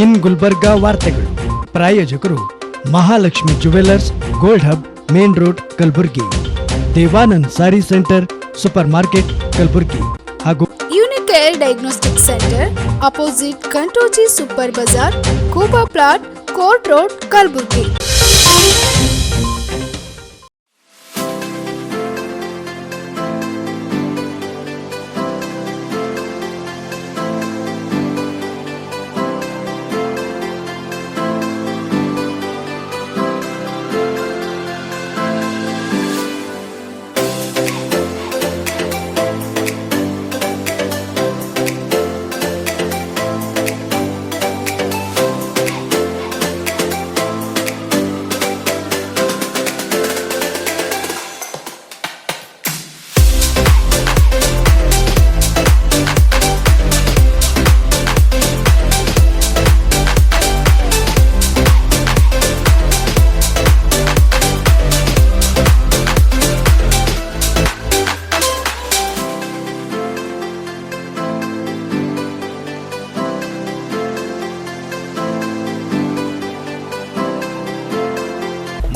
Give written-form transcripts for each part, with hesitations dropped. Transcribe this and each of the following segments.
ಇನ್ ಗುಲ್ಬರ್ಗಾ ವಾರ್ತೆಗಳು ಪ್ರಾಯೋಜಕರು Mahalakshmi jewellers, gold hub, main road, Kalaburagi. Devanand sari centre, super market, Kalaburagi. ಹಾಗೂ Unicare diagnostic centre, opposite ಕಂಟೋಜಿ super bazaar, ಕೂಬಾ plot, court road, Kalaburagi.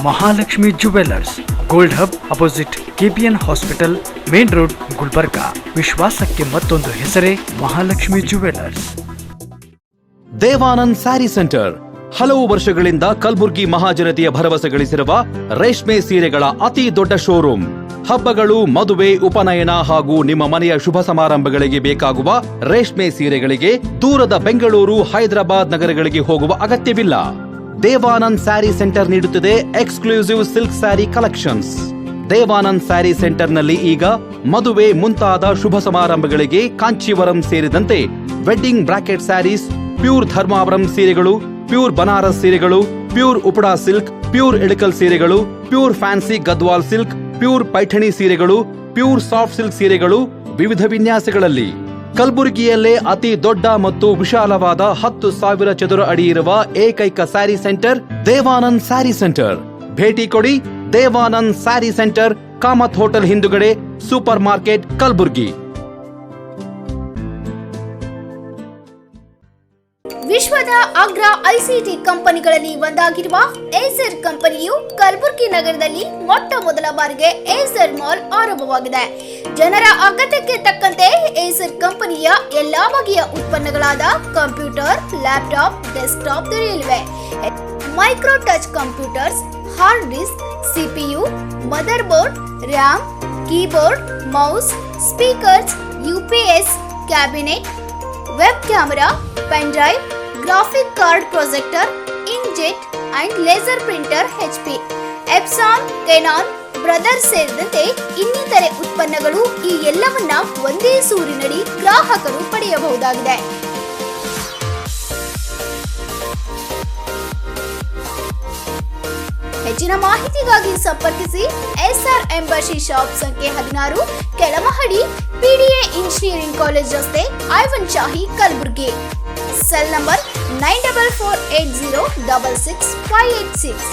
Mahalakshmi jewellers, gold hub, opposite KPN hospital, main road, Gulbarga. ವಿಶ್ವಾಸಕ್ಕೆ ಮತ್ತೊಂದು ಹೆಸರೇ Mahalakshmi jewellers. Devanand sari centre ಹಲವು ವರ್ಷಗಳಿಂದ ಕಲಬುರ್ಗಿ ಮಹಾಜನತೆಯ ಭರವಸೆ ಗಳಿಸಿರುವ ರೇಷ್ಮೆ ಸೀರೆಗಳ ಅತಿ ದೊಡ್ಡ ಶೋರೂಮ್. ಹಬ್ಬಗಳು, ಮದುವೆ, ಉಪನಯನ ಹಾಗೂ ನಿಮ್ಮ ಮನೆಯ ಶುಭ ಸಮಾರಂಭಗಳಿಗೆ ಬೇಕಾಗುವ ರೇಷ್ಮೆ ಸೀರೆಗಳಿಗೆ ದೂರದ ಬೆಂಗಳೂರು, ಹೈದರಾಬಾದ್ ನಗರಗಳಿಗೆ ಹೋಗುವ ಅಗತ್ಯವಿಲ್ಲ. ದೇವಾನಂದ್ ಸ್ಯಾರಿ ಸೆಂಟರ್ ನೀಡುತ್ತಿದೆ exclusive silk sari collections. Devanand sari ಸೆಂಟರ್ನಲ್ಲಿ ಈಗ ಮದುವೆ ಮುಂತಾದ ಶುಭ ಸಮಾರಂಭಗಳಿಗೆ ಕಾಂಚೀವರಂ ಸೇರಿದಂತೆ wedding brocade saris, pure Dharmavaram ಸೀರೆಗಳು, ಪ್ಯೂರ್ ಬನಾರಸ್ ಸೀರೆಗಳು, pure Uppada silk, pure Ilkal ಸೀರೆಗಳು, pure fancy Gadwal silk, pure Paithani ಸೀರೆಗಳು, ಪ್ಯೂರ್ ಸಾಫ್ಟ್ ಸಿಲ್ಕ್ ಸೀರೆಗಳು ವಿವಿಧ ವಿನ್ಯಾಸಗಳಲ್ಲಿ. ಕಲಬುರಗಿಯಲ್ಲೇ ಅತಿ ದೊಡ್ಡ ಮತ್ತು ವಿಶಾಲವಾದ 10,000 ಚದುರ ಅಡಿ ಇರುವ ಏಕೈಕ sari centre Devanand sari centre. ಭೇಟಿ ಕೊಡಿ. Devanand sari centre, Kamath hotel ಹಿಂದುಗಡೆ, ಸೂಪರ್ ಮಾರ್ಕೆಟ್, ಕಲಬುರಗಿ. ವಿಶ್ವದ ಅಗ್ರ ಐಸಿಟಿ ಕಂಪನಿಗಳಲ್ಲಿ ಒಂದಾಗಿರುವ ಏಸರ್ ಕಂಪನಿಯು ಕಲಬುರಗಿ ನಗರದಲ್ಲಿ ಮೊಟ್ಟ ಮೊದಲ ಬಾರಿಗೆ ಏಸರ್ ಮಾಲ್ ಆರಂಭವಾಗಿದೆ. ಜನರ ಅಗತ್ಯಕ್ಕೆ ತಕ್ಕಂತೆ ಏಸರ್ ಕಂಪನಿಯ ಎಲ್ಲಾ ಬಗೆಯ ಉತ್ಪನ್ನಗಳಾದ ಕಂಪ್ಯೂಟರ್, ಲ್ಯಾಪ್ಟಾಪ್, ಡೆಸ್ಕ್ಟಾಪ್ ದೊರೆಯಲಿವೆ. Micro touch computers, hard disk, CPU, mother board, RAM, keyboard, mouse, speakers, UPS, cabinet, web camera, pen drive, graphic card projector, inkjet and laser printer, HP, Epson, Canon, brothers ಸೇರಿದಂತೆ ಇನ್ನಿತರೆ ಉತ್ಪನ್ನಗಳು ಈ ಎಲ್ಲವನ್ನ ಒಂದೇ ಸೂರಿನಡಿ ಗ್ರಾಹಕರು ಪಡೆಯಬಹುದಾಗಿದೆ. ಹೆಚ್ಚಿನ ಮಾಹಿತಿಗಾಗಿ ಸಂಪರ್ಕಿಸಿ SR ಎಂಬಸಿ ಶಾಪ್ ಸಂಖ್ಯೆ 16, ಕೆಳಮಹಡಿ, PDA ಇಂಜಿನಿಯರಿಂಗ್ ಕಾಲೇಜ್ ರಸ್ತೆ, Aiwan Shahi, Kalaburagi. Cell number 9448066586.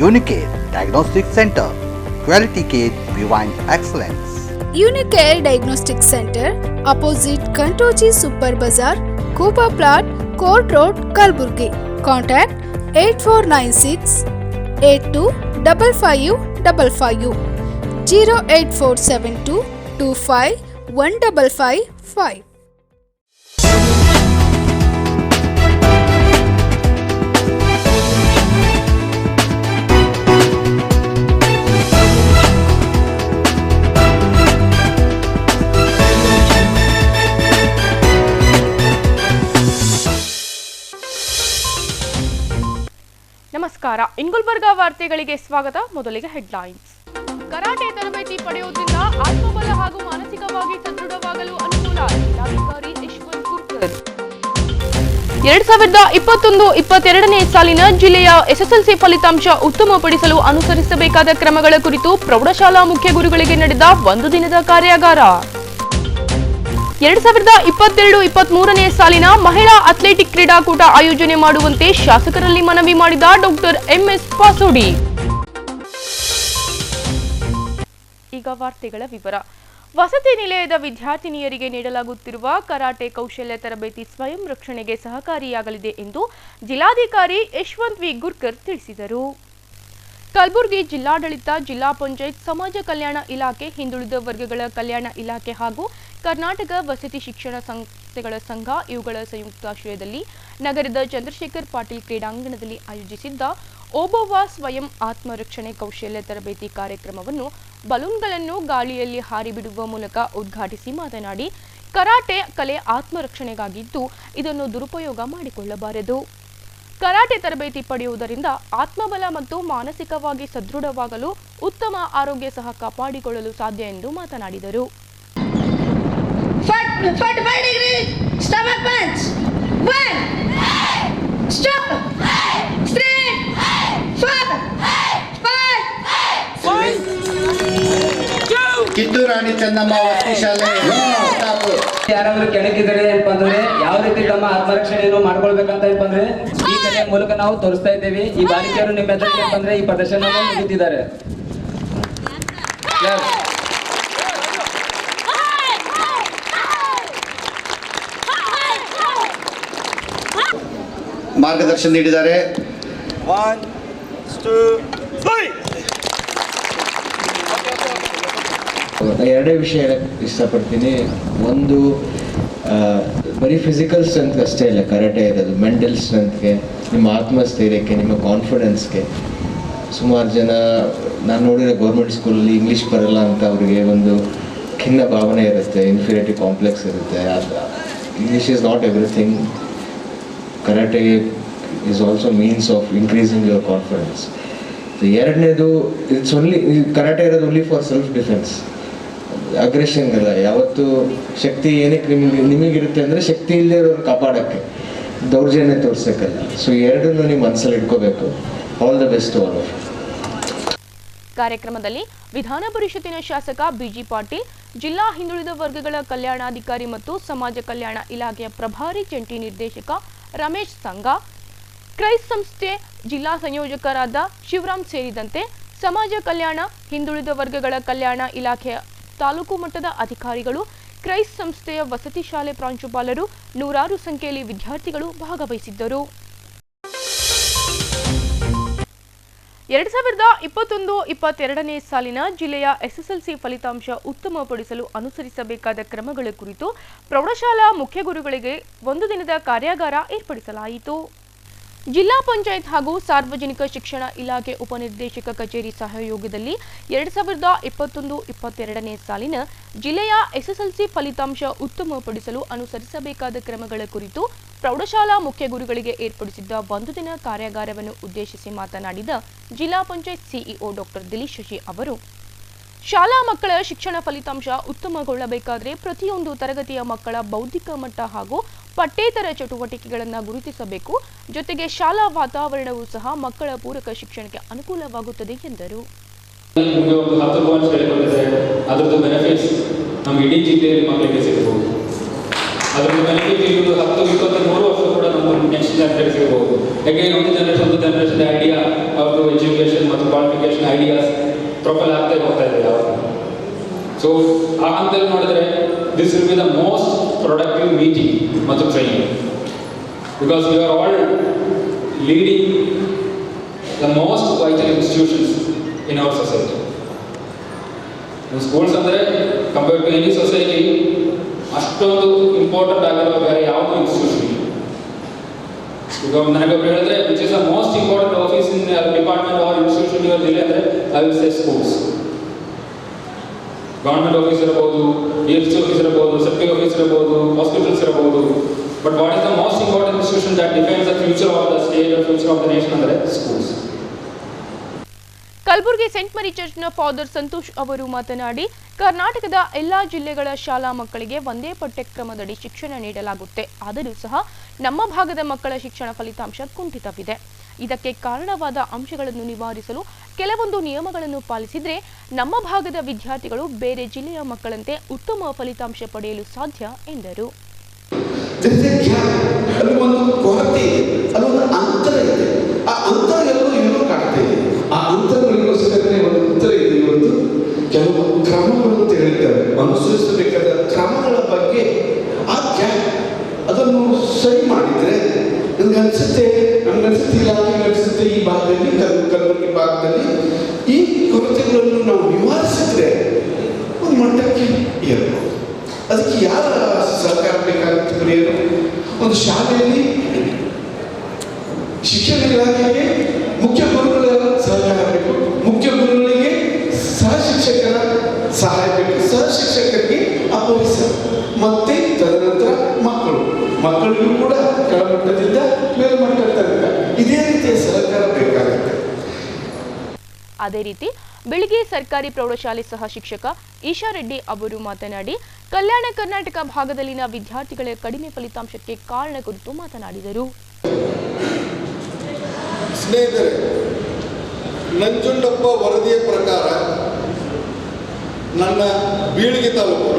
Unicare Diagnostic Center, Quality Care Beyond Excellence. Unicare Diagnostic Center, opposite Kantoji Super Bazaar, Kuba Plot, Court Road, Kalburgi. Contact 8496 825555 08472 251555. ನಮಸ್ಕಾರ. ಗುಲ್ಬರ್ಗಾ ವಾರ್ತೆಗಳಿಗೆ ಸ್ವಾಗತ. ಮೊದಲಿಗೆ ಹೆಡ್ಲೈನ್ಸ್. ಕರಾಟೆ ತರಬೇತಿ ಪಡೆಯುವುದರಿಂದ ಆತ್ಮಬಲ ಹಾಗೂ ಮಾನಸಿಕವಾಗಿ ಸದೃಢವಾಗಲು ಅನುಕೂಲ. ಜಿಲ್ಲಾಧಿಕಾರಿ ಯಶವಂತ್ ಗುರ್ಕರ್. 2021-22ನೇ ಸಾಲಿನ ಜಿಲ್ಲೆಯ ಎಸ್ಎಸ್ಎಲ್ಸಿ ಫಲಿತಾಂಶ ಉತ್ತಮಪಡಿಸಲು ಅನುಸರಿಸಬೇಕಾದ ಕ್ರಮಗಳ ಕುರಿತು ಪ್ರೌಢಶಾಲಾ ಮುಖ್ಯ ಗುರುಗಳಿಗೆ ನಡೆದ ಒಂದು ದಿನದ ಕಾರ್ಯಾಗಾರ. 2022-23ನೇ ಸಾಲಿನ ಮಹಿಳಾ ಅಥ್ಲೆಟಿಕ್ ಕ್ರೀಡಾಕೂಟ ಆಯೋಜನೆ ಮಾಡುವಂತೆ ಶಾಸಕರಲ್ಲಿ ಮನವಿ ಮಾಡಿದ ಡಾಕ್ಟರ್ ಎಂಎಸ್ ಪಾಸೋಡಿ. ಈಗ ವಾರ್ತೆಗಳ ವಿವರ. ವಸತಿ ನಿಲಯದ ವಿದ್ಯಾರ್ಥಿನಿಯರಿಗೆ ನೀಡಲಾಗುತ್ತಿರುವ ಕರಾಟೆ ಕೌಶಲ್ಯ ತರಬೇತಿ ಸ್ವಯಂ ರಕ್ಷಣೆಗೆ ಸಹಕಾರಿಯಾಗಲಿದೆ ಎಂದು ಜಿಲ್ಲಾಧಿಕಾರಿ ಯಶವಂತ್ ವಿ ಗುರ್ಕರ್ ತಿಳಿಸಿದರು. ಕಲಬುರಗಿ ಜಿಲ್ಲಾಡಳಿತ, ಜಿಲ್ಲಾ ಪಂಚಾಯತ್, ಸಮಾಜ ಕಲ್ಯಾಣ ಇಲಾಖೆ, ಹಿಂದುಳಿದ ವರ್ಗಗಳ ಕಲ್ಯಾಣ ಇಲಾಖೆ ಹಾಗೂ ಕರ್ನಾಟಕ ವಸತಿ ಶಿಕ್ಷಣ ಸಂಸ್ಥೆಗಳ ಸಂಘ ಇವುಗಳ ಸಂಯುಕ್ತಾಶ್ರಯದಲ್ಲಿ ನಗರದ ಚಂದ್ರಶೇಖರ್ ಪಾಟೀಲ್ ಕ್ರೀಡಾಂಗಣದಲ್ಲಿ ಆಯೋಜಿಸಿದ್ದ ಓಬವ್ವ ಸ್ವಯಂ ಆತ್ಮರಕ್ಷಣೆ ಕೌಶಲ್ಯ ತರಬೇತಿ ಕಾರ್ಯಕ್ರಮವನ್ನು ಬಲೂನ್ಗಳನ್ನು ಗಾಳಿಯಲ್ಲಿ ಹಾರಿಬಿಡುವ ಮೂಲಕ ಉದ್ಘಾಟಿಸಿ ಮಾತನಾಡಿ, ಕರಾಟೆ ಕಲೆ ಆತ್ಮರಕ್ಷಣೆಗಾಗಿದ್ದು ಇದನ್ನು ದುರುಪಯೋಗ ಮಾಡಿಕೊಳ್ಳಬಾರದು. ಕರಾಟೆ ತರಬೇತಿ ಪಡೆಯುವುದರಿಂದ ಆತ್ಮಬಲ ಮತ್ತು ಮಾನಸಿಕವಾಗಿ ಸದೃಢವಾಗಲು ಉತ್ತಮ ಆರೋಗ್ಯ ಸಹ ಕಾಪಾಡಿಕೊಳ್ಳಲು ಸಾಧ್ಯ ಎಂದು ಮಾತನಾಡಿದರು. ಕಿತ್ತೂರು ರಾಣಿ ಚೆನ್ನಮ್ಮ ವಸತಿ ಶಾಲೆ ಯಾರಾದ್ರೂ ಕೆಣಕಿದರೆ ಏನಪ್ಪ ಅಂದ್ರೆ ಯಾವ ರೀತಿ ತಮ್ಮ ಆತ್ಮರಕ್ಷಣೆಯನ್ನು ಮಾಡ್ಕೊಳ್ಬೇಕಂತ ಏನಪ್ಪ ಅಂದ್ರೆ ಈ ಕಥೆಯ ಮೂಲಕ ನಾವು ತೋರಿಸ್ತಾ ಇದ್ದೇವೆ. ಈ ಬಾಲಿಕೆಯರು ನಿಮ್ಮ ಎದುರಿಗೆ ಏನಪ್ಪ ಅಂದ್ರೆ ಈ ಪ್ರದರ್ಶನವನ್ನು ನೀಡುತ್ತಿದ್ದಾರೆ. ಮಾರ್ಗದರ್ಶನ ನೀಡಿದ್ದಾರೆ. ಎರಡೇ ವಿಷಯ ಹೇಳಕ್ಕೆ ಇಷ್ಟಪಡ್ತೀನಿ. ಒಂದು, ಬರೀ ಫಿಸಿಕಲ್ ಸ್ಟ್ರೆಂತ್ ಅಷ್ಟೇ ಇಲ್ಲ ಕರಾಟೆ ಇರೋದು, ಮೆಂಟಲ್ ಸ್ಟ್ರೆಂತ್ಗೆ, ನಿಮ್ಮ ಆತ್ಮಸ್ಥೈರ್ಯಕ್ಕೆ, ನಿಮ್ಮ ಕಾನ್ಫಿಡೆನ್ಸ್ಗೆ. ಸುಮಾರು ಜನ ನಾನು ನೋಡಿರೋ ಗೌರ್ಮೆಂಟ್ ಸ್ಕೂಲಲ್ಲಿ ಇಂಗ್ಲೀಷ್ ಬರಲ್ಲ ಅಂತ ಅವರಿಗೆ ಒಂದು ಖಿನ್ನ ಭಾವನೆ ಇರುತ್ತೆ, ಇನ್ಫೀರಿಯಾರಿಟಿ ಕಾಂಪ್ಲೆಕ್ಸ್ ಇರುತ್ತೆ. English is not everything. Karate is also means of increasing your confidence. ಎರಡನೇದು, ಇಟ್ಸ್ ಓನ್ಲಿ ಕರಾಟೆ ಇರೋದು ಓನ್ಲಿ ಫಾರ್ ಸೆಲ್ಫ್ ಡಿಫೆನ್ಸ್, ಅಗ್ರೆಷನ್ಗಲ್ಲ. ಯಾವತ್ತು ಶಕ್ತಿ ಏನಕ್ಕೆ ನಿಮಗಿರುತ್ತೆ ಅಂದರೆ ಶಕ್ತಿ ಇಲ್ಲದೆ ಇರೋರು ಕಾಪಾಡೋಕ್ಕೆ, ದೌರ್ಜನ್ಯ ತೋರ್ಸೋಕ್ಕಲ್ಲ. ಸೊ ಎರಡನ್ನೂ ನೀವು ಮನಸ್ಸಲ್ಲಿ ಇಟ್ಕೋಬೇಕು. All the best to all of you. ಕಾರ್ಯಕ್ರಮದಲ್ಲಿ ವಿಧಾನ ಪರಿಷತ್ತಿನ ಶಾಸಕ ಬಿಜಿ ಪಾಟೀಲ್, ಜಿಲ್ಲಾ ಹಿಂದುಳಿದ ವರ್ಗಗಳ ಕಲ್ಯಾಣಾಧಿಕಾರಿ ಮತ್ತು ಸಮಾಜ ಕಲ್ಯಾಣ ಇಲಾಖೆಯ ಪ್ರಭಾರಿ ಜಂಟಿ ನಿರ್ದೇಶಕ ರಮೇಶ್ ಸಂಘ, ಕ್ರೈಸ್ಟ್ ಸಂಸ್ಥೆ ಜಿಲ್ಲಾ ಸಂಯೋಜಕರಾದ ಶಿವರಾಮ್ ಸೇರಿದಂತೆ ಸಮಾಜ ಕಲ್ಯಾಣ, ಹಿಂದುಳಿದ ವರ್ಗಗಳ ಕಲ್ಯಾಣ ಇಲಾಖೆಯ ತಾಲೂಕು ಮಟ್ಟದ ಅಧಿಕಾರಿಗಳು, ಕ್ರೈಸ್ಟ್ ಸಂಸ್ಥೆಯ ವಸತಿ ಶಾಲೆ ಪ್ರಾಂಶುಪಾಲರು, ನೂರಾರು ಸಂಖ್ಯೆಯಲ್ಲಿ ವಿದ್ಯಾರ್ಥಿಗಳು ಭಾಗವಹಿಸಿದ್ದರು. 2021-22ನೇ ಸಾಲಿನ ಜಿಲ್ಲೆಯ ಎಸ್ಎಸ್ಎಲ್ಸಿ ಫಲಿತಾಂಶ ಉತ್ತಮಪಡಿಸಲು ಅನುಸರಿಸಬೇಕಾದ ಕ್ರಮಗಳ ಕುರಿತು ಪ್ರೌಢಶಾಲಾ ಮುಖ್ಯ ಗುರುಗಳಿಗೆ ಒಂದು ದಿನದ ಕಾರ್ಯಾಗಾರ ಏರ್ಪಡಿಸಲಾಯಿತು. ಜಿಲ್ಲಾ ಪಂಚಾಯತ್ ಹಾಗೂ ಸಾರ್ವಜನಿಕ ಶಿಕ್ಷಣ ಇಲಾಖೆ ಉಪನಿರ್ದೇಶಕ ಕಚೇರಿ ಸಹಯೋಗದಲ್ಲಿ 2021-22ನೇ ಸಾಲಿನ ಜಿಲ್ಲೆಯ ಎಸ್ಎಸ್ಎಲ್ಸಿ ಫಲಿತಾಂಶ ಉತ್ತಮಪಡಿಸಲು ಅನುಸರಿಸಬೇಕಾದ ಕ್ರಮಗಳ ಕುರಿತು ಪ್ರೌಢಶಾಲಾ ಮುಖ್ಯ ಗುರುಗಳಿಗೆ ಏರ್ಪಡಿಸಿದ್ದ ಒಂದು ದಿನ ಕಾರ್ಯಾಗಾರವನ್ನು ಉದ್ದೇಶಿಸಿ ಮಾತನಾಡಿದ ಜಿಲ್ಲಾ ಪಂಚಾಯತ್ ಸಿಇಒ ಡಾಕ್ಟರ್ ದಿಲೀಶ್ ಶಶಿ ಅವರು, ಶಾಲಾ ಮಕ್ಕಳ ಶಿಕ್ಷಣ ಫಲಿತಾಂಶ ಉತ್ತಮಗೊಳ್ಳಬೇಕಾದರೆ ಪ್ರತಿಯೊಂದು ತರಗತಿಯ ಮಕ್ಕಳ ಬೌದ್ಧಿಕ ಮಟ್ಟ ಹಾಗೂ ಪಠ್ಯೇತರ ಚಟುವಟಿಕೆಗಳನ್ನು ಗುರುತಿಸಬೇಕು. ಜೊತೆಗೆ ಶಾಲಾ ವಾತಾವರಣವೂ ಸಹ ಮಕ್ಕಳ ಪೂರಕ ಶಿಕ್ಷಣಕ್ಕೆ ಅನುಕೂಲವಾಗುತ್ತದೆ ಎಂದರು. ಅದರದ್ದು ಬೆನಿಫಿಟ್ಸ್ ನಮ್ಮ ಇಡೀ ಜಿಲ್ಲೆಯಲ್ಲಿ ಮಕ್ಕಳಿಗೆ ಸಿಗಬಹುದು. ಅದರದ್ದು ಬೆನಿಫಿಟ್ ಇರುವುದು 10-23 ವರ್ಷ ಕೂಡ ನಮ್ಮ ನೆಕ್ಸ್ಟ್ ಜನರೇಷನ್ ಸಿಗಬಹುದು. ಯಾಕೆ ಒಂದು ಜನರೇಷನ್ ಐಡಿಯಾ ಅವ್ರದ್ದು ಎಜುಕೇಷನ್ ಮತ್ತು ಕ್ವಾಲಿಫಿಕೇಶನ್ ಐಡಿಯಾಸ್ ಪ್ರೊಫೈಲ್ ಆಗ್ತಾ ಹೋಗ್ತಾ ಇದೆ ಯಾವಾಗ. ಸೊ ಆ ಹಂತದಲ್ಲಿ ನೋಡಿದ್ರೆ this will be the most productive meeting ಮತ್ತು training, because you are all leading the most vital institutions in our society. Schools ಅಂದರೆ ಕಂಪೇರ್ಡ್ ಟು ಎನಿ ಸೊಸೈಟಿ ಅಷ್ಟೊಂದು ಇಂಪಾರ್ಟೆಂಟ್ ಆಗಿರೋ ಬೇರೆ ಯಾವುದೋ ಇನ್ಸ್ಟಿಟ್ಯೂಷನ್. ಈಗ ನನಗೊಬ್ರು ಹೇಳಿದ್ರೆ which is the most important office in department or institution your ಜಿಲ್ಲೆ ಅಂದರೆ I will say schools. Government office ಇರಬಹುದು, DFC ಆಫೀಸ್ ಇರಬಹುದು, ಸೆಫ್ಟಿ ಆಫೀಸ್ ಇರಬಹುದು, ಹಾಸ್ಪಿಟಲ್ಸ್ ಇರಬಹುದು. But what is the most important institution that defines the future of the state and future of the nation ಅಂದರೆ schools. Kalaburagi scent ಮೇರಿ ಚರ್ಚ್ನ father Santosh ಅವರು ಮಾತನಾಡಿ, ಕರ್ನಾಟಕದ ಎಲ್ಲಾ ಜಿಲ್ಲೆಗಳ ಶಾಲಾ ಮಕ್ಕಳಿಗೆ ಒಂದೇ ಪಠ್ಯಕ್ರಮದಡಿ ಶಿಕ್ಷಣ ನೀಡಲಾಗುತ್ತೆ. ಆದರೂ ಸಹ ನಮ್ಮ ಭಾಗದ ಮಕ್ಕಳ ಶಿಕ್ಷಣ ಫಲಿತಾಂಶ ಕುಂಠಿತವಿದೆ. ಇದಕ್ಕೆ ಕಾರಣವಾದ ಅಂಶಗಳನ್ನು ನಿವಾರಿಸಲು ಕೆಲವೊಂದು ನಿಯಮಗಳನ್ನು ಪಾಲಿಸಿದರೆ ನಮ್ಮ ಭಾಗದ ವಿದ್ಯಾರ್ಥಿಗಳು ಬೇರೆ ಜಿಲ್ಲೆಯ ಮಕ್ಕಳಂತೆ ಉತ್ತಮ ಫಲಿತಾಂಶ ಪಡೆಯಲು ಸಾಧ್ಯ ಎಂದರು. ಒಂದು ಕೊರತೆ ಇದೆ, ಅಲ್ಲೊಂದು ಅಂತರ ಇದೆ. ಆ ಅಂತರ ಎಲ್ಲೋ ಕಾಣ್ತಾ ಇದೆ. ಆ ಅಂತರಗಳಿಗೋಸ್ಕರನೇ ಒಂದು ಉತ್ತರ ಇದೆ. ಇವತ್ತು ಕೆಲವು ಕ್ರಮಗಳು ಅಂತ ಹೇಳಿದ್ದಾರೆ, ಅನುಸರಿಸಬೇಕಾದ ಕ್ರಮಗಳ ಬಗ್ಗೆ ಆ ಗ್ಯಾಪ್ ಅದನ್ನು ಸರಿ ಮಾಡಿದ್ರೆ ನನಗನ್ಸುತ್ತೆ ಇಲಾಖೆ ಅನಿಸುತ್ತೆ ಈ ಭಾಗದಲ್ಲಿ ಕಲಬುರಗಿ ಭಾಗದಲ್ಲಿ ಈ ಕೊರತೆಗಳನ್ನು ನಾವು ನಿವಾರಿಸಿದ್ರೆ ಒಂದು ಮಟ್ಟಕ್ಕೆ ಏರ್ಬೋದು. ಅದಕ್ಕೆ ಯಾರ ಸಹಕಾರ ಬೇಕಾಗುತ್ತೆ? ಬರೆಯಲು ಒಂದು ಶಾಲೆಯಲ್ಲಿ ಶಿಕ್ಷಣ ಇಲಾಖೆಗೆ ಮುಖ್ಯ ಗುರುಗಳ ಸಹಕಾರ ಬೇಕು, ಮುಖ್ಯ ಗುರುಗಳಿಗೆ ಸಹ ಶಿಕ್ಷಕರ ಸಹಾಯ ಬೇಕು, ಸಹ ಶಿಕ್ಷಕರಿಗೆ ಅಪರಿಸರ, ಮತ್ತೆ ತದನಂತರ ಮಕ್ಕಳಿಗೂ ಕೂಡ ಕೆಳಮಟ್ಟದಿಂದ ಮೇಲ್ಮಟ್ಟದ ತನಕ ಇದೇ ರೀತಿಯ ಸಹಕಾರ ಬೇಕಾಗುತ್ತೆ. ಅದೇ ರೀತಿ ಬೆಳಗ್ಗೆ ಸರ್ಕಾರಿ ಪ್ರೌಢಶಾಲೆ ಸಹ ಶಿಕ್ಷಕ ಈಶಾ ರೆಡ್ಡಿ ಅವರು ಮಾತನಾಡಿ, ಕಲ್ಯಾಣ ಕರ್ನಾಟಕ ಭಾಗದಲ್ಲಿನ ವಿದ್ಯಾರ್ಥಿಗಳ ಕಡಿಮೆ ಫಲಿತಾಂಶಕ್ಕೆ ಕಾರಣ ಕುರಿತು ಮಾತನಾಡಿದರು. ಸ್ನೇಹಿತರೆ, ನಂಜುಂಡಪ್ಪ ವರದಿಯ ಪ್ರಕಾರ ನನ್ನ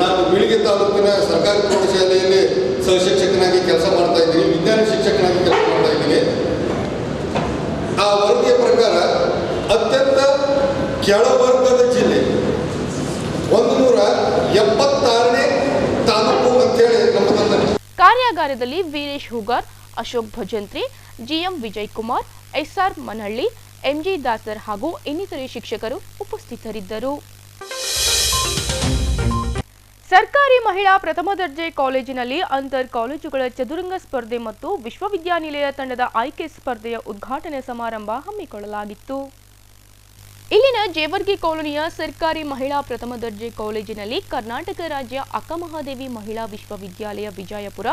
ನಾನು ಬೀಳಿಗೆ ತಾಲೂಕಿನ ಸರ್ಕಾರಿ ಪ್ರೌಢಶಾಲೆಯಲ್ಲಿ ಸಹಶಿಕ್ಷಕನಾಗಿ ಕೆಲಸ ಮಾಡ್ತಾ ಇದ್ದೀನಿ, ವಿಜ್ಞಾನ ಶಿಕ್ಷಕನಾಗಿ ಕೆಲಸ ಮಾಡ್ತಾ ಇದ್ದೀನಿ. ಆ ವರದಿಯ ಪ್ರಕಾರ ಅತ್ಯಂತ ಕೆಳವರ್ಗದ ಜಿಲ್ಲೆ 176ನೇ ತಾಲೂಕು ಅಂತೇಳಿ ನಮ್ಮ ತಂದೆ. ಕಾರ್ಯಾಗಾರದಲ್ಲಿ Veeresh Hoogar, Ashok Bhajantri, GM Vijay Kumar, SR Manahalli, MG Dasar ಹಾಗೂ ಇನ್ನಿತರೆ ಶಿಕ್ಷಕರು ಉಪಸ್ಥಿತರಿದ್ದರು. ಸರ್ಕಾರಿ ಮಹಿಳಾ ಪ್ರಥಮ ದರ್ಜೆ ಕಾಲೇಜಿನಲ್ಲಿ ಅಂತರ್ ಕಾಲೇಜುಗಳ ಚದುರಂಗ ಸ್ಪರ್ಧೆ ಮತ್ತು ವಿಶ್ವವಿದ್ಯಾನಿಲಯ ತಂಡದ ಆಯ್ಕೆ ಸ್ಪರ್ಧೆಯ ಉದ್ಘಾಟನಾ ಸಮಾರಂಭ ಹಮ್ಮಿಕೊಳ್ಳಲಾಗಿತ್ತು. ಇಲ್ಲಿನ ಜೇವರ್ಗಿ ಕಾಲೋನಿಯ ಸರ್ಕಾರಿ ಮಹಿಳಾ ಪ್ರಥಮ ದರ್ಜೆ ಕಾಲೇಜಿನಲ್ಲಿ ಕರ್ನಾಟಕ ರಾಜ್ಯ ಅಕ್ಕಮಹಾದೇವಿ ಮಹಿಳಾ ವಿಶ್ವವಿದ್ಯಾಲಯ ವಿಜಯಪುರ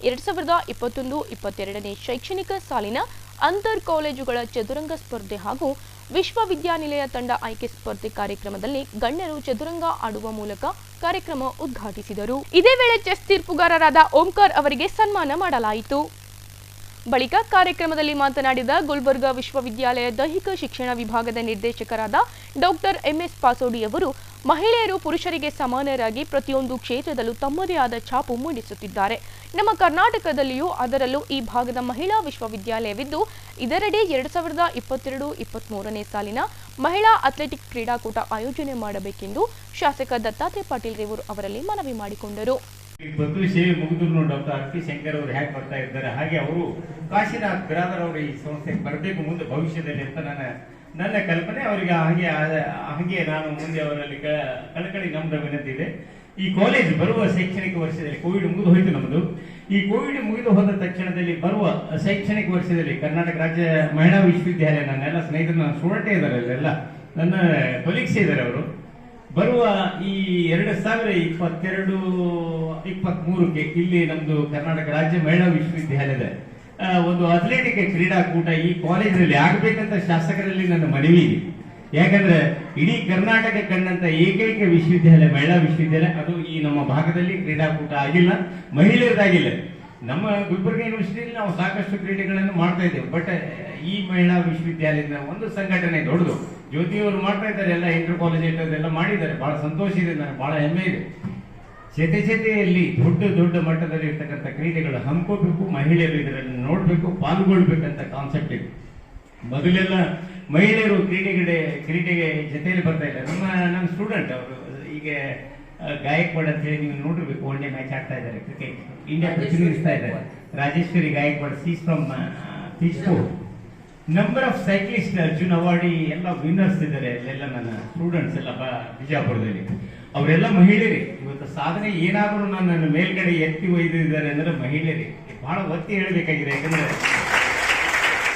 2021-22ನೇ ಶೈಕ್ಷಣಿಕ ಸಾಲಿನ ಅಂತರ್ ಕಾಲೇಜುಗಳ ಚದುರಂಗ ಸ್ಪರ್ಧೆ ಹಾಗೂ ವಿಶ್ವವಿದ್ಯಾನಿಲಯ ತಂಡ ಆಯ್ಕೆ ಸ್ಪರ್ಧೆ ಕಾರ್ಯಕ್ರಮದಲ್ಲಿ ಗಣ್ಯರು ಚದುರಂಗ ಆಡುವ ಮೂಲಕ ಕಾರ್ಯಕ್ರಮ ಉದ್ಘಾಟಿಸಿದರು. ಇದೇ ವೇಳೆ ಚೆಸ್ ತೀರ್ಪುಗಾರರಾದ ಓಂಕಾರ್ ಅವರಿಗೆ ಸನ್ಮಾನ ಮಾಡಲಾಯಿತು. ಬಳಿಕ ಕಾರ್ಯಕ್ರಮದಲ್ಲಿ ಮಾತನಾಡಿದ ಗುಲ್ಬರ್ಗಾ ವಿಶ್ವವಿದ್ಯಾಲಯ ದೈಹಿಕ ಶಿಕ್ಷಣ ವಿಭಾಗದ ನಿರ್ದೇಶಕರಾದ ಡಾಕ್ಟರ್ MS ಪಾಸೋಡಿ ಅವರು, ಮಹಿಳೆಯರು ಪುರುಷರಿಗೆ ಸಮಾನರಾಗಿ ಪ್ರತಿಯೊಂದು ಕ್ಷೇತ್ರದಲ್ಲೂ ತಮ್ಮದೇ ಆದ ಛಾಪು ಮೂಡಿಸುತ್ತಿದ್ದಾರೆ. ನಮ್ಮ ಕರ್ನಾಟಕದಲ್ಲಿಯೂ ಅದರಲ್ಲೂ ಈ ಭಾಗದ ಮಹಿಳಾ ವಿಶ್ವವಿದ್ಯಾಲಯವಿದ್ದು ಇದರಡಿ 2022-23ನೇ ಸಾಲಿನ ಮಹಿಳಾ ಅಥ್ಲೆಟಿಕ್ ಕ್ರೀಡಾಕೂಟ ಆಯೋಜನೆ ಮಾಡಬೇಕೆಂದು ಶಾಸಕ ದತ್ತಾತ್ರೇಯ ಪಾಟೀಲ್ ರೇವೂರ್ ಅವರಲ್ಲಿ ಮನವಿ ಮಾಡಿಕೊಂಡರು. ಪದವಿ ಸೇವೆ ಮುಗಿದ್ರು ಡಾಕ್ಟರ್ ಆರ್ತಿ ಶಂಕರ್ ಅವರು ಹೇಗೆ ಬರ್ತಾ ಇದ್ದಾರೆ, ಹಾಗೆ ಅವರು ಕಾಶಿನಾಥ್ ಬಿರಾದರ್ ಅವರು ಈ ಸಂಸ್ಥೆಗೆ ಬರಬೇಕು ಮುಂದೆ ಭವಿಷ್ಯದಲ್ಲಿ ಅಂತ ನನ್ನ ಕಲ್ಪನೆ. ಅವರಿಗೆ ಹಾಗೆ ನಾನು ಮುಂದೆ ಅವರಲ್ಲಿ ಕಳಕಳಿ ನಮ್ದು ವಿನಂತಿ ಇದೆ. ಈ ಕಾಲೇಜ್ ಬರುವ ಶೈಕ್ಷಣಿಕ ವರ್ಷದಲ್ಲಿ ಕೋವಿಡ್ ಮುಗಿದು ಹೋಯಿತು ನಮ್ಮದು. ಈ ಕೋವಿಡ್ ಮುಗಿದು ಹೋದ ತಕ್ಷಣದಲ್ಲಿ ಬರುವ ಶೈಕ್ಷಣಿಕ ವರ್ಷದಲ್ಲಿ ಕರ್ನಾಟಕ ರಾಜ್ಯ ಮಹಿಳಾ ವಿಶ್ವವಿದ್ಯಾಲಯ, ನನ್ನೆಲ್ಲ ಸ್ನೇಹಿತರು, ನನ್ನ ಸ್ಟೂಡೆಂಟೇ ಇದ್ದಾರೆ, ಅಲ್ಲೆಲ್ಲ ನನ್ನ ಕೊಲೀಗ್ಸ್ ಇದ್ದಾರೆ. ಅವರು ಬರುವ ಈ 2022-23ಕ್ಕೆ ಇಲ್ಲಿ ನಮ್ದು ಕರ್ನಾಟಕ ರಾಜ್ಯ ಮಹಿಳಾ ವಿಶ್ವವಿದ್ಯಾಲಯದ ಒಂದು ಅಥ್ಲೆಟಿಕ್ ಕ್ರೀಡಾಕೂಟ ಈ ಕಾಲೇಜಿನಲ್ಲಿ ಆಗಬೇಕಂತ ಶಾಸಕರಲ್ಲಿ ನನ್ನ ಮನವಿ ಇದೆ. ಯಾಕಂದ್ರೆ ಇಡೀ ಕರ್ನಾಟಕ ಕಂಡಂತ ಏಕೈಕ ವಿಶ್ವವಿದ್ಯಾಲಯ ಮಹಿಳಾ ವಿಶ್ವವಿದ್ಯಾಲಯ ಅದು ಈ ನಮ್ಮ ಭಾಗದಲ್ಲಿ ಕ್ರೀಡಾಕೂಟ ಆಗಿಲ್ಲ, ಮಹಿಳೆಯರದಾಗಿಲ್ಲ. ನಮ್ಮ ಗುಲ್ಬರ್ಗ ಯೂನಿವರ್ಸಿಟಿಯಲ್ಲಿ ನಾವು ಸಾಕಷ್ಟು ಕ್ರೀಡೆಗಳನ್ನು ಮಾಡ್ತಾ ಇದ್ದೇವೆ. ಬಟ್ ಈ ಮಹಿಳಾ ವಿಶ್ವವಿದ್ಯಾಲಯದ ಒಂದು ಸಂಘಟನೆ ದೊಡ್ಡದು. ಜ್ಯೋತಿಯವರು ಮಾಡ್ತಾ ಇದ್ದಾರೆ, ಎಲ್ಲ ಇಂಟರ್ ಕಾಲೇಜ್ ಎಲ್ಲ ಮಾಡಿದ್ದಾರೆ. ಬಹಳ ಸಂತೋಷ ಇದೆ, ನನಗೆ ಬಹಳ ಹೆಮ್ಮೆ ಇದೆ. ಜೊತೆಯಲ್ಲಿ ದೊಡ್ಡ ಮಟ್ಟದಲ್ಲಿ ಇರ್ತಕ್ಕಂಥ ಕ್ರೀಡೆಗಳು ಹಮ್ಮಿಕೋಬೇಕು, ಮಹಿಳೆಯರು ಇದರಲ್ಲಿ ನೋಡ್ಬೇಕು, ಪಾಲ್ಗೊಳ್ಬೇಕಂತ ಕಾನ್ಸೆಪ್ಟ್ ಇದೆ. ಮೊದಲೆಲ್ಲ ಮಹಿಳೆಯರು ಕ್ರೀಡೆಗೆ ಜೊತೆಯಲ್ಲಿ ಬರ್ತಾ ಇಲ್ಲ. ನಮ್ಮ ಸ್ಟೂಡೆಂಟ್ ಅವರು ಈಗ ಗಾಯಕ್ವಾಡ್ ಅಂತ ಹೇಳಿ ನೀವು ನೋಡಿರ್ಬೇಕು, ಒನ್ ಡೇ ಮ್ಯಾಚ್ ಆಡ್ತಾ ಇದ್ದಾರೆ, ಕ್ರಿಕೆಟ್ ಇಂಡಿಯಾ ಪ್ರತಿನಿಧಿಸ್ತಾ ಇದ್ದಾರೆ. ರಾಜೇಶ್ವರಿ ಗಾಯಕ್ವಾಡ್, ಸೀಸ್ ಫ್ರಮ್ ಪಿಚ್ಪೋರ್ಟ್. Number of cyclist Arjun awardee ಎಲ್ಲ ವಿನ್ನರ್ಸ್ ಇದ್ದಾರೆ. ಎಲ್ಲ ನನ್ನ ಸ್ಟೂಡೆಂಟ್ಸ್ ಎಲ್ಲ ಬಿಜಾಪುರದಲ್ಲಿ ಅವರೆಲ್ಲ ಮಹಿಳೆಯರೇ. ಇವತ್ತು ಸಾಧನೆ ಏನಾದರೂ ನನ್ನ ಮೇಲ್ಗಡೆ ಎತ್ತಿ ಒಯ್ದಿದ್ದಾರೆ ಅಂದ್ರೆ ಮಹಿಳೆಯರೇ. ಬಹಳ ಒತ್ತಿ ಹೇಳಬೇಕಾಗಿದೆ. ಯಾಕಂದ್ರೆ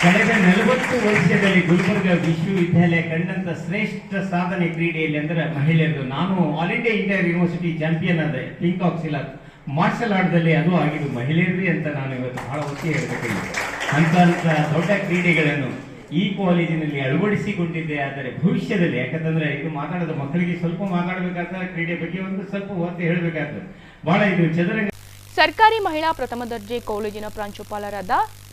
ಕಳೆದ 40 ವರ್ಷದಲ್ಲಿ ಗುಲ್ಬರ್ಗ ವಿಶ್ವವಿದ್ಯಾಲಯ ಕಂಡಂತ ಶ್ರೇಷ್ಠ ಸಾಧನೆ ಕ್ರೀಡೆಯಲ್ಲಿ ಅಂದ್ರೆ ಮಹಿಳೆಯರದು. ನಾನು all India inter university champion ಆದ ಪಿಂಕಾಕ್ ಸಿಲಾಕ್ ಮಾರ್ಷಲ್ ಆರ್ಟ್ದಲ್ಲಿ ಅದು ಆಗಿದ್ದು ಮಹಿಳೆಯರೇ ಅಂತ ನಾನು ಇವತ್ತು ಬಹಳ ಒತ್ತಿ ಹೇಳಬೇಕಾಗಿದೆ. ಅಂತ ದೊಡ್ಡ ಕ್ರೀಡೆಗಳನ್ನು ಈ ಕಾಲೇಜಿನಲ್ಲಿ ಅಳವಡಿಸಿಕೊಂಡಿದ್ದೆ. ಆದರೆ ಭವಿಷ್ಯದಲ್ಲಿ, ಯಾಕಂತಂದ್ರೆ ಇದು ಮಾತಾಡೋದು ಮಕ್ಕಳಿಗೆ ಸ್ವಲ್ಪ ಮಾತಾಡಬೇಕಾದ್ರೆ ಕ್ರೀಡೆ ಬಗ್ಗೆ ಒಂದು ಸ್ವಲ್ಪ ಒತ್ತಿ ಹೇಳಬೇಕಾಗ್ತದೆ. ಬಹಳ ಇದು ಚದುರಂಗ. ಸರ್ಕಾರಿ ಮಹಿಳಾ ಪ್ರಥಮ ದರ್ಜೆ ಕಾಲೇಜಿನ ಪ್ರಾಂಶುಪಾಲರಾದ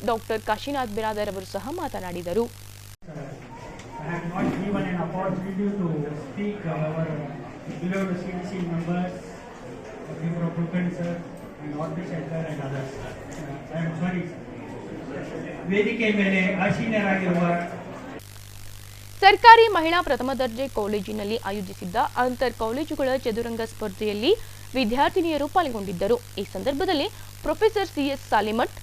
ಡಾಕ್ಟರ್ ಕಾಶಿನಾಥ್ ಬಿರಾದರ್ ಅವರು ಸಹ ಮಾತನಾಡಿದರು. ವೇದಿಕೆ ಮೇಲೆ ಆಸೀನರಾಗಿರುವ ಸರ್ಕಾರಿ ಮಹಿಳಾ ಪ್ರಥಮ ದರ್ಜೆ ಕಾಲೇಜಿನಲ್ಲಿ ಆಯೋಜಿಸಿದ್ದ ಅಂತರ್ ಕಾಲೇಜುಗಳ ಚದುರಂಗ ಸ್ಪರ್ಧೆಯಲ್ಲಿ ವಿದ್ಯಾರ್ಥಿನಿಯರು ಪಾಲ್ಗೊಂಡಿದ್ದರು. ಈ ಸಂದರ್ಭದಲ್ಲಿ professor CS Salimath,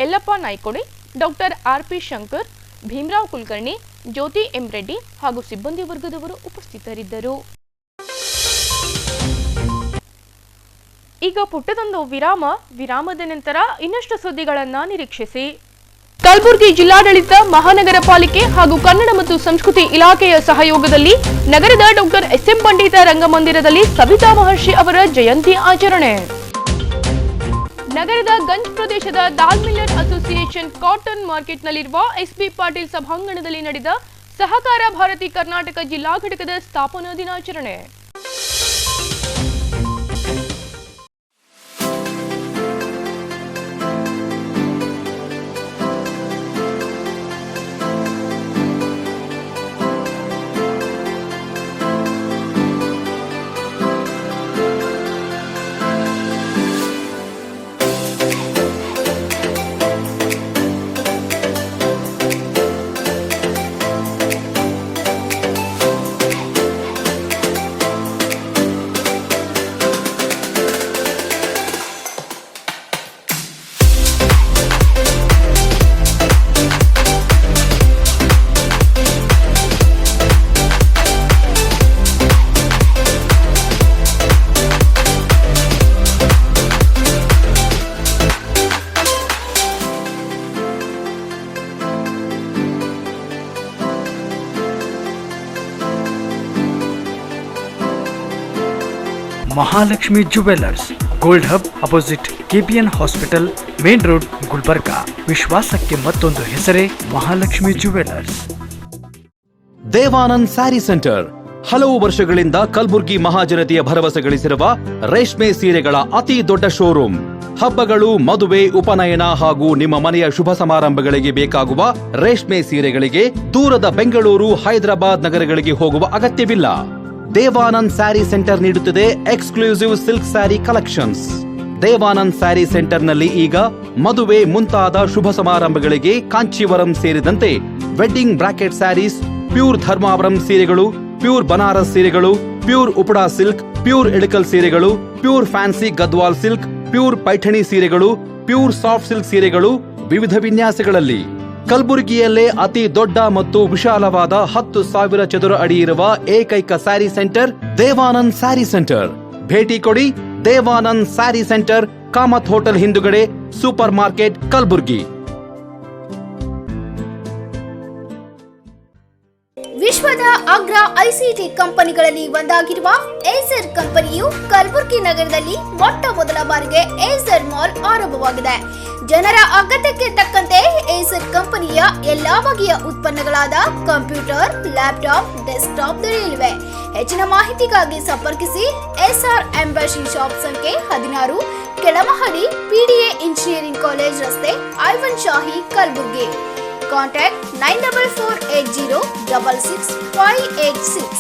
Yallappa Naikodi, doctor RP Shankar, Bhimrao Kulkarni, Jyoti M Reddy ಹಾಗೂ ಸಿಬ್ಬಂದಿ ವರ್ಗದವರು ಉಪಸ್ಥಿತರಿದ್ದರು. ಈಗ ಪುಟ್ಟದೊಂದು ವಿರಾಮದ ನಂತರ ಇನ್ನಷ್ಟು ಸುದ್ದಿಗಳನ್ನು ನಿರೀಕ್ಷಿಸಿ. ಕಲಬುರಗಿ ಜಿಲ್ಲಾಡಳಿತ, ಮಹಾನಗರ ಪಾಲಿಕೆ ಹಾಗೂ ಕನ್ನಡ ಮತ್ತು ಸಂಸ್ಕೃತಿ ಇಲಾಖೆಯ ಸಹಯೋಗದಲ್ಲಿ ನಗರದ ಡಾಕ್ಟರ್ ಎಸ್.ಎಂ. ಪಂಡಿತ ರಂಗಮಂದಿರದಲ್ಲಿ ಸವಿತಾ ಮಹರ್ಷಿ ಅವರ ಜಯಂತಿ ಆಚರಣೆ. ನಗರದ ಗಂಜ್ ಪ್ರದೇಶದ ದಾಲ್ ಮಿಲ್ಲರ್ ಅಸೋಸಿಯೇಷನ್ ಕಾಟನ್ ಮಾರ್ಕೆಟ್ನಲ್ಲಿರುವ ಎಸ್.ಬಿ. ಪಾಟೀಲ್ ಸಭಾಂಗಣದಲ್ಲಿ ನಡೆದ ಸಹಕಾರ ಭಾರತಿ ಕರ್ನಾಟಕ ಜಿಲ್ಲಾ ಘಟಕದ ಸ್ಥಾಪನಾ ದಿನಾಚರಣೆ. Mahalakshmi jewellers, gold hub opposite KPN hospital, main road, Gulbarga. ವಿಶ್ವಾಸಕ್ಕೆ ಮತ್ತೊಂದು ಹೆಸರೇ Mahalakshmi jewellers. Devanand sari centre ಹಲವು ವರ್ಷಗಳಿಂದ ಕಲಬುರ್ಗಿ ಮಹಾಜನತೆಯ ಭರವಸೆ ಗಳಿಸಿರುವ ರೇಷ್ಮೆ ಸೀರೆಗಳ ಅತಿ ದೊಡ್ಡ ಶೋರೂಮ್. ಹಬ್ಬಗಳು, ಮದುವೆ, ಉಪನಯನ ಹಾಗೂ ನಿಮ್ಮ ಮನೆಯ ಶುಭ ಸಮಾರಂಭಗಳಿಗೆ ಬೇಕಾಗುವ ರೇಷ್ಮೆ ಸೀರೆಗಳಿಗೆ ದೂರದ ಬೆಂಗಳೂರು, ಹೈದರಾಬಾದ್ ನಗರಗಳಿಗೆ ಹೋಗುವ ಅಗತ್ಯವಿಲ್ಲ. ದೇವಾನಂದ್ ಸ್ಯಾರಿ ಸೆಂಟರ್ ನೀಡುತ್ತಿದೆ exclusive silk sari collections. Devanand sari ಸೆಂಟರ್ನಲ್ಲಿ ಈಗ ಮದುವೆ ಮುಂತಾದ ಶುಭ ಸಮಾರಂಭಗಳಿಗೆ ಕಾಂಚೀವರಂ ಸೇರಿದಂತೆ wedding brocade saris, pure Dharmavaram ಸೀರೆಗಳು, ಪ್ಯೂರ್ ಬನಾರಸ್ ಸೀರೆಗಳು, pure Uppada silk, pure Ilkal ಸೀರೆಗಳು, pure fancy Gadwal silk, pure Paithani ಸೀರೆಗಳು, ಪ್ಯೂರ್ ಸಾಫ್ಟ್ ಸಿಲ್ಕ್ ಸೀರೆಗಳು ವಿವಿಧ ವಿನ್ಯಾಸಗಳಲ್ಲಿ. ಕಲಬುರಗಿಯಲ್ಲೇ ಅತಿ ದೊಡ್ಡ ಮತ್ತು ವಿಶಾಲವಾದ 10,000 ಚದುರ ಅಡಿ ಇರುವ ಏಕೈಕ sari centre Devanand sari centre. ಭೇಟಿ ಕೊಡಿ. Devanand sari centre, Kamath hotel ಹಿಂದುಗಡೆ, ಸೂಪರ್ ಮಾರ್ಕೆಟ್, ಕಲಬುರಗಿ. ವಿಶ್ವದ ಅಗ್ರ ಐಸಿಟಿ ಕಂಪನಿಗಳಲ್ಲಿ ಒಂದಾಗಿರುವ ಏಸರ್ ಕಂಪನಿಯು ಕಲಬುರಗಿ ನಗರದಲ್ಲಿ ಮೊಟ್ಟ ಮೊದಲ ಬಾರಿಗೆ ಏಸರ್ ಮಾಲ್ ಆರಂಭವಾಗಿದೆ. ಜನರ ಅಗತ್ಯಕ್ಕೆ ತಕ್ಕಂತೆ ಏಸರ್ ಕಂಪನಿಯ ಎಲ್ಲಾ ಬಗೆಯ ಉತ್ಪನ್ನಗಳಾದ ಕಂಪ್ಯೂಟರ್, ಲ್ಯಾಪ್ಟಾಪ್, ಡೆಸ್ಕ್ಟಾಪ್ ದೊರೆಯಲಿವೆ. ಹೆಚ್ಚಿನ ಮಾಹಿತಿಗಾಗಿ ಸಂಪರ್ಕಿಸಿ. ಎಸ್ಆರ್ ಎಂಬಸಿ ಶಾಪ್ ಸಂಖ್ಯೆ 16, ಕೆಳಮಹಡಿ, ಪಿಡಿಎ ಇಂಜಿನಿಯರಿಂಗ್ ಕಾಲೇಜ್ ರಸ್ತೆ, Aiwan Shahi, Kalaburagi. Contact 9448066586.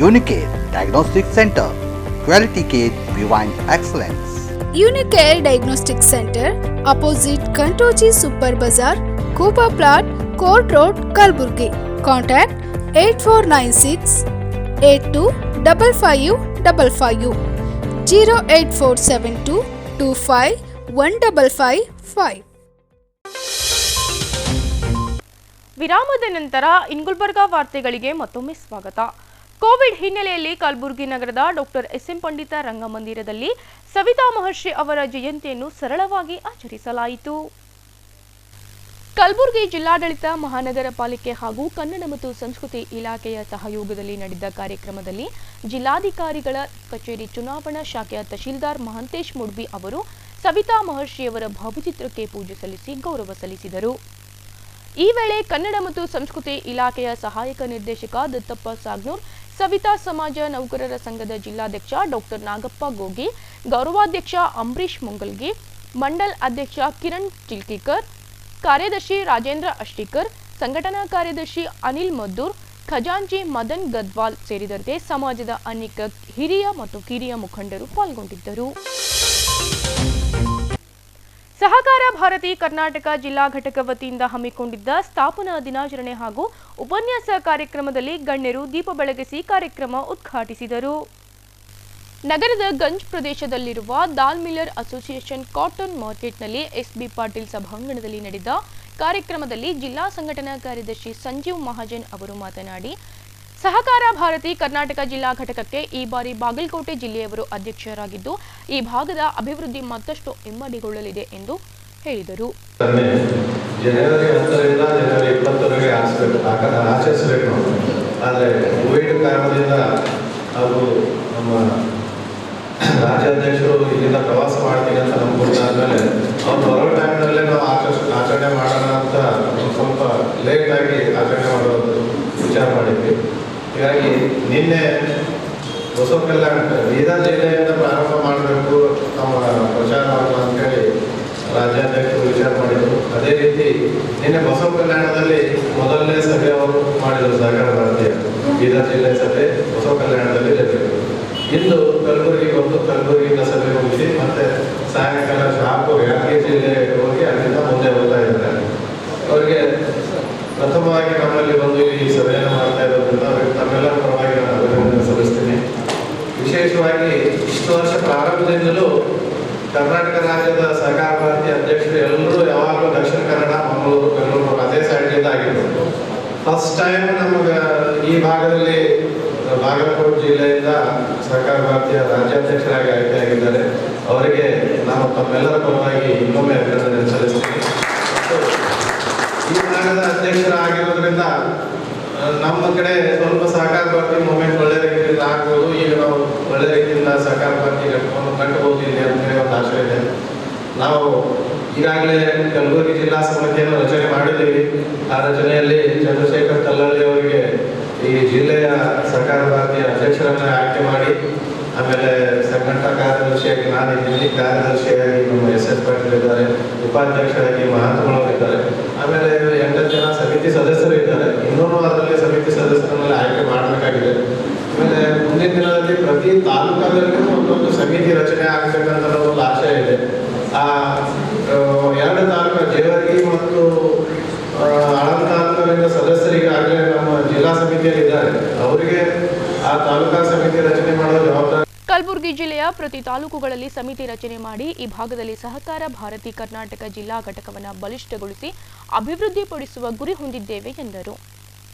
Unicare Diagnostic Center, Quality Care Behind Excellence. Unicare diagnostic centre opposite Kantoji super bazaar कोपा plot court road Kalaburgi contact 8496 825555 08472 251555. ವಿರಾಮದ ನಂತರ ಗುಲ್ಬರ್ಗಾ ವಾರ್ತೆಗಳಿಗೆ ಮತ್ತೊಮ್ಮೆ ಸ್ವಾಗತ. ಕೋವಿಡ್ ಹಿನ್ನೆಲೆಯಲ್ಲಿ ಕಲಬುರಗಿ ನಗರದ ಡಾಕ್ಟರ್ ಎಸ್.ಎಂ. ಪಂಡಿತ ರಂಗಮಂದಿರದಲ್ಲಿ ಸವಿತಾ ಮಹರ್ಷಿ ಅವರ ಜಯಂತಿಯನ್ನು ಸರಳವಾಗಿ ಆಚರಿಸಲಾಯಿತು. ಕಲಬುರಗಿ ಜಿಲ್ಲಾಡಳಿತ, ಮಹಾನಗರ ಪಾಲಿಕೆ ಹಾಗೂ ಕನ್ನಡ ಮತ್ತು ಸಂಸ್ಕೃತಿ ಇಲಾಖೆಯ ಸಹಯೋಗದಲ್ಲಿ ನಡೆದ ಕಾರ್ಯಕ್ರಮದಲ್ಲಿ ಜಿಲ್ಲಾಧಿಕಾರಿಗಳ ಕಚೇರಿ ಚುನಾವಣಾ ಶಾಖೆಯ ತಹಶೀಲ್ದಾರ್ ಮಹಂತೇಶ್ ಮುಡ್ಬಿ ಅವರು ಸವಿತಾ ಮಹರ್ಷಿಯವರ ಭಾವಚಿತ್ರಕ್ಕೆ ಪೂಜೆ ಸಲ್ಲಿಸಿ ಗೌರವ ಸಲ್ಲಿಸಿದರು. ಈ ವೇಳೆ ಕನ್ನಡ ಮತ್ತು ಸಂಸ್ಕೃತಿ ಇಲಾಖೆಯ ಸಹಾಯಕ ನಿರ್ದೇಶಕ ದತ್ತಪ್ಪ ಸಾಗ್ನೂರ್, ಸವಿತಾ ಸಮಾಜ ನೌಕರರ ಸಂಘದ ಜಿಲ್ಲಾಧ್ಯಕ್ಷ ಡಾಕ್ಟರ್ ನಾಗಪ್ಪ ಗೋಗಿ, ಗೌರವಾಧ್ಯಕ್ಷ ಅಂಬರೀಶ್ ಮುಂಗಲ್ಗಿ, ಮಂಡಲ್ ಅಧ್ಯಕ್ಷ ಕಿರಣ್ ಚಿಲ್ಕಿಕರ್, ಕಾರ್ಯದರ್ಶಿ ರಾಜೇಂದ್ರ ಅಷ್ಟಿಕರ್, ಸಂಘಟನಾ ಕಾರ್ಯದರ್ಶಿ ಅನಿಲ್ ಮದ್ದೂರ್, ಖಜಾಂಚಿ ಮದನ್ ಗದ್ವಾಲ್ ಸೇರಿದಂತೆ ಸಮಾಜದ ಅನೇಕ ಹಿರಿಯ ಮತ್ತು ಕಿರಿಯ ಮುಖಂಡರು ಪಾಲ್ಗೊಂಡಿದ್ದರು. ಸಹಕಾರ ಭಾರತಿ ಕರ್ನಾಟಕ ಜಿಲ್ಲಾ ಘಟಕ ವತಿಯಿಂದ ಹಮ್ಮಿಕೊಂಡಿದ್ದ ಸ್ಥಾಪನಾ ದಿನಾಚರಣೆ ಹಾಗೂ ಉಪನ್ಯಾಸ ಕಾರ್ಯಕ್ರಮದಲ್ಲಿ ಗಣ್ಯರು ದೀಪ ಬೆಳಗಿಸಿ ಕಾರ್ಯಕ್ರಮ ಉದ್ಘಾಟಿಸಿದರು. ನಗರದ ಗಂಜ್ ಪ್ರದೇಶದಲ್ಲಿರುವ ದಾಲ್ ಮಿಲ್ಲರ್ ಅಸೋಸಿಯೇಷನ್ ಕಾಟನ್ ಮಾರ್ಕೆಟ್ನಲ್ಲಿ ಎಸ್ಬಿ ಪಾಟೀಲ್ ಸಭಾಂಗಣದಲ್ಲಿ ನಡೆದ ಕಾರ್ಯಕ್ರಮದಲ್ಲಿ ಜಿಲ್ಲಾ ಸಂಘಟನಾ ಕಾರ್ಯದರ್ಶಿ ಸಂಜೀವ್ ಮಹಾಜನ್ ಅವರು ಮಾತನಾಡಿ, ಸಹಕಾರ ಭಾರತಿ ಕರ್ನಾಟಕ ಜಿಲ್ಲಾ ಘಟಕಕ್ಕೆ ಈ ಬಾರಿ ಬಾಗಲಕೋಟೆ ಜಿಲ್ಲೆಯವರು ಅಧ್ಯಕ್ಷರಾಗಿದ್ದು ಈ ಭಾಗದ ಅಭಿವೃದ್ಧಿ ಮತ್ತಷ್ಟು ಇಮ್ಮಡಿಗೊಳ್ಳಲಿದೆ ಎಂದು ಹೇಳಿದರು. ಜನವರಿ 10ರಿಂದ ಜನವರಿ 20ರವರೆಗೆ ಆಚರಿಸಬೇಕು. ಆದರೆ ಕೋವಿಡ್ ಕಾರಣದಿಂದ ಹಾಗೂ ನಮ್ಮ ರಾಜ್ಯಾಧ್ಯಕ್ಷರು ಇಲ್ಲಿಂದ ಪ್ರವಾಸ ಮಾಡ್ತೀನಿ ಅಂತ ನಮ್ಗೆ ಗೊತ್ತಾದ್ಮೇಲೆ ಅವ್ರು ಬರೋ ಟೈಮ್ನಲ್ಲೇ ನಾವು ಆಚರಣೆ ಮಾಡೋಣ ಅಂತ ಸ್ವಲ್ಪ ಲೇಟಾಗಿ ಆಚರಣೆ ಮಾಡೋದು ವಿಚಾರ ಮಾಡಿದ್ವಿ. ಹೀಗಾಗಿ ನಿನ್ನೆ ಬಸವ ಕಲ್ಯಾಣ ಬೀದರ್ ಜಿಲ್ಲೆಯಿಂದ ಪ್ರಾರಂಭ ಮಾಡಬೇಕು ನಮ್ಮ ಪ್ರಚಾರವನ್ನು ಅಂತೇಳಿ ರಾಜ್ಯಾಧ್ಯಕ್ಷರು ವಿಚಾರ ಮಾಡಿದರು. ಅದೇ ರೀತಿ ನಿನ್ನೆ ಬಸವ ಕಲ್ಯಾಣದಲ್ಲಿ ಮೊದಲನೇ ಸಭೆ ಅವರು ಮಾಡಿದರು. ಸಹಕಾರ ಭಾರತೀಯ ಬೀದರ್ ಜಿಲ್ಲೆ ಸಭೆ ಬಸವ ಕಲ್ಯಾಣದಲ್ಲಿ ಜರುಗಿತು. ಇಂದು ಕಲಬುರಗಿಗೆ ಬಂದು ಕಲಬುರಗಿಯಿಂದ ಸಭೆ ಮುಗಿಸಿ ಮತ್ತೆ ಸಾಯಂಕಾಲ ಶಾಪುರ್ ಯಾದಗಿರಿ ಜಿಲ್ಲೆಗೆ ಹೋಗಿ ಅಲ್ಲಿಂದ ಮುಂದೆ ಹೋಗ್ತಾ ಇದ್ದಾರೆ. ಅವರಿಗೆ ಪ್ರಥಮವಾಗಿ ನಮ್ಮಲ್ಲಿ ಬಂದು ಈ ಸಭೆಯನ್ನು ಮಾಡ್ತಾ ಇರೋದ್ರಿಂದ ಅವರಿಗೆ ತಮ್ಮೆಲ್ಲರ ಪರವಾಗಿ ನಾನು ಅಭಿನಂದನೆ ಸಲ್ಲಿಸ್ತೀನಿ. ವಿಶೇಷವಾಗಿ ಇಷ್ಟು ವರ್ಷ ಪ್ರಾರಂಭದಿಂದಲೂ ಕರ್ನಾಟಕ ರಾಜ್ಯದ ಸಹಕಾರ ಭಾರತಿ ಅಧ್ಯಕ್ಷರು ಎಲ್ಲರೂ ಯಾವಾಗಲೂ ದಕ್ಷಿಣ ಕನ್ನಡ, ಮಂಗಳೂರು, ಬೆಂಗಳೂರು ಅದೇ ಸೈಡ್ಲಿಂದ ಆಗಿರ್ಬೋದು. ಫಸ್ಟ್ ಟೈಮ್ ನಮಗೆ ಈ ಭಾಗದಲ್ಲಿ ಬಾಗಲಕೋಟೆ ಜಿಲ್ಲೆಯಿಂದ ಸಹಕಾರ ಭಾರತೀಯ ರಾಜ್ಯಾಧ್ಯಕ್ಷರಾಗಿ ಆಯ್ಕೆಯಾಗಿದ್ದಾರೆ. ಅವರಿಗೆ ನಾವು ತಮ್ಮೆಲ್ಲರ ಪರವಾಗಿ ಇನ್ನೊಮ್ಮೆ ಅಭಿನಂದನೆ ಸಲ್ಲಿಸ್ತೀನಿ. ಈ ಭಾಗದ ಅಧ್ಯಕ್ಷರಾಗಿರೋದ್ರಿಂದ ನಮ್ಮ ಕಡೆ ಸ್ವಲ್ಪ ಸಹಕಾರ ಭಾರತಿ ಮೂವ್ಮೆಂಟ್ ಒಳ್ಳೆ ರೀತಿಯಿಂದ ಆಗ್ಬೋದು. ಈಗ ನಾವು ಒಳ್ಳೆ ರೀತಿಯಿಂದ ಸಹಕಾರ ಭಾರತಿ ಕಟ್ಟಬಹುದು ಇಲ್ಲಿ ಅಂತೇಳಿ ಒಂದು ಆಶಯ ಇದೆ. ನಾವು ಈಗಾಗಲೇ ಕಲಬುರಗಿ ಜಿಲ್ಲಾ ಸಮಿತಿಯನ್ನು ರಚನೆ ಮಾಡಿದ್ದೀವಿ. ಆ ರಚನೆಯಲ್ಲಿ ಚಂದ್ರಶೇಖರ್ ಕಲ್ಲಳ್ಳಿ ಅವರಿಗೆ ಈ ಜಿಲ್ಲೆಯ ಸಹಕಾರ ಭಾರತೀಯ ಅಧ್ಯಕ್ಷರನ್ನ ಆಯ್ಕೆ ಮಾಡಿ, ಆಮೇಲೆ ಸಂಘಟನಾ ಕಾರ್ಯದರ್ಶಿಯಾಗಿ ನಾನಿದ್ದೀನಿ, ಕಾರ್ಯದರ್ಶಿಯಾಗಿ ನಮ್ಮ ಎಸ್.ಎಸ್. ಪಾಟೀಲ್ ಇದ್ದಾರೆ, ಉಪಾಧ್ಯಕ್ಷರಾಗಿ ಮಹಾತ್ಮಗಳವರು ಇದ್ದಾರೆ, ಆಮೇಲೆ 8 ಜನ ಸಮಿತಿ ಸದಸ್ಯರು ಇದ್ದಾರೆ. ಇನ್ನೂ ಅದರಲ್ಲಿ ಸಮಿತಿ ಸದಸ್ಯರನ್ನೆಲ್ಲ ಆಯ್ಕೆ ಮಾಡಬೇಕಾಗಿದೆ. ಆಮೇಲೆ ಮುಂದಿನ ದಿನದಲ್ಲಿ ಪ್ರತಿ ತಾಲೂಕಲ್ಲೂ ಒಂದೊಂದು ಸಮಿತಿ ರಚನೆ ಆಗಬೇಕಂತ ಒಂದು ಆಶಯ ಇದೆ. ಆ 2 ತಾಲೂಕು ಜೇವರ್ಗಿ ಮತ್ತು ಆಳಂದ ತಾಲೂಕಿನ ಸದಸ್ಯರಿಗಾಗಲೇ ನಮ್ಮ ಜಿಲ್ಲಾ ಸಮಿತಿಯಲ್ಲಿ ಇದ್ದಾರೆ. ಅವರಿಗೆ ಆ ತಾಲೂಕಾ ಸಮಿತಿ ರಚನೆ ಮಾಡೋ ಜವಾಬ್ದಾರಿ. ಕಲಬುರಗಿ ಜಿಲ್ಲೆಯ ಪ್ರತಿ ತಾಲೂಕುಗಳಲ್ಲಿ ಸಮಿತಿ ರಚನೆ ಮಾಡಿ ಈ ಭಾಗದಲ್ಲಿ ಸಹಕಾರ ಭಾರತಿ ಕರ್ನಾಟಕ ಜಿಲ್ಲಾ ಘಟಕವನ್ನು ಬಲಿಷ್ಠಗೊಳಿಸಿ ಅಭಿವೃದ್ಧಿಪಡಿಸುವ ಗುರಿ ಹೊಂದಿದ್ದೇವೆ ಎಂದರು.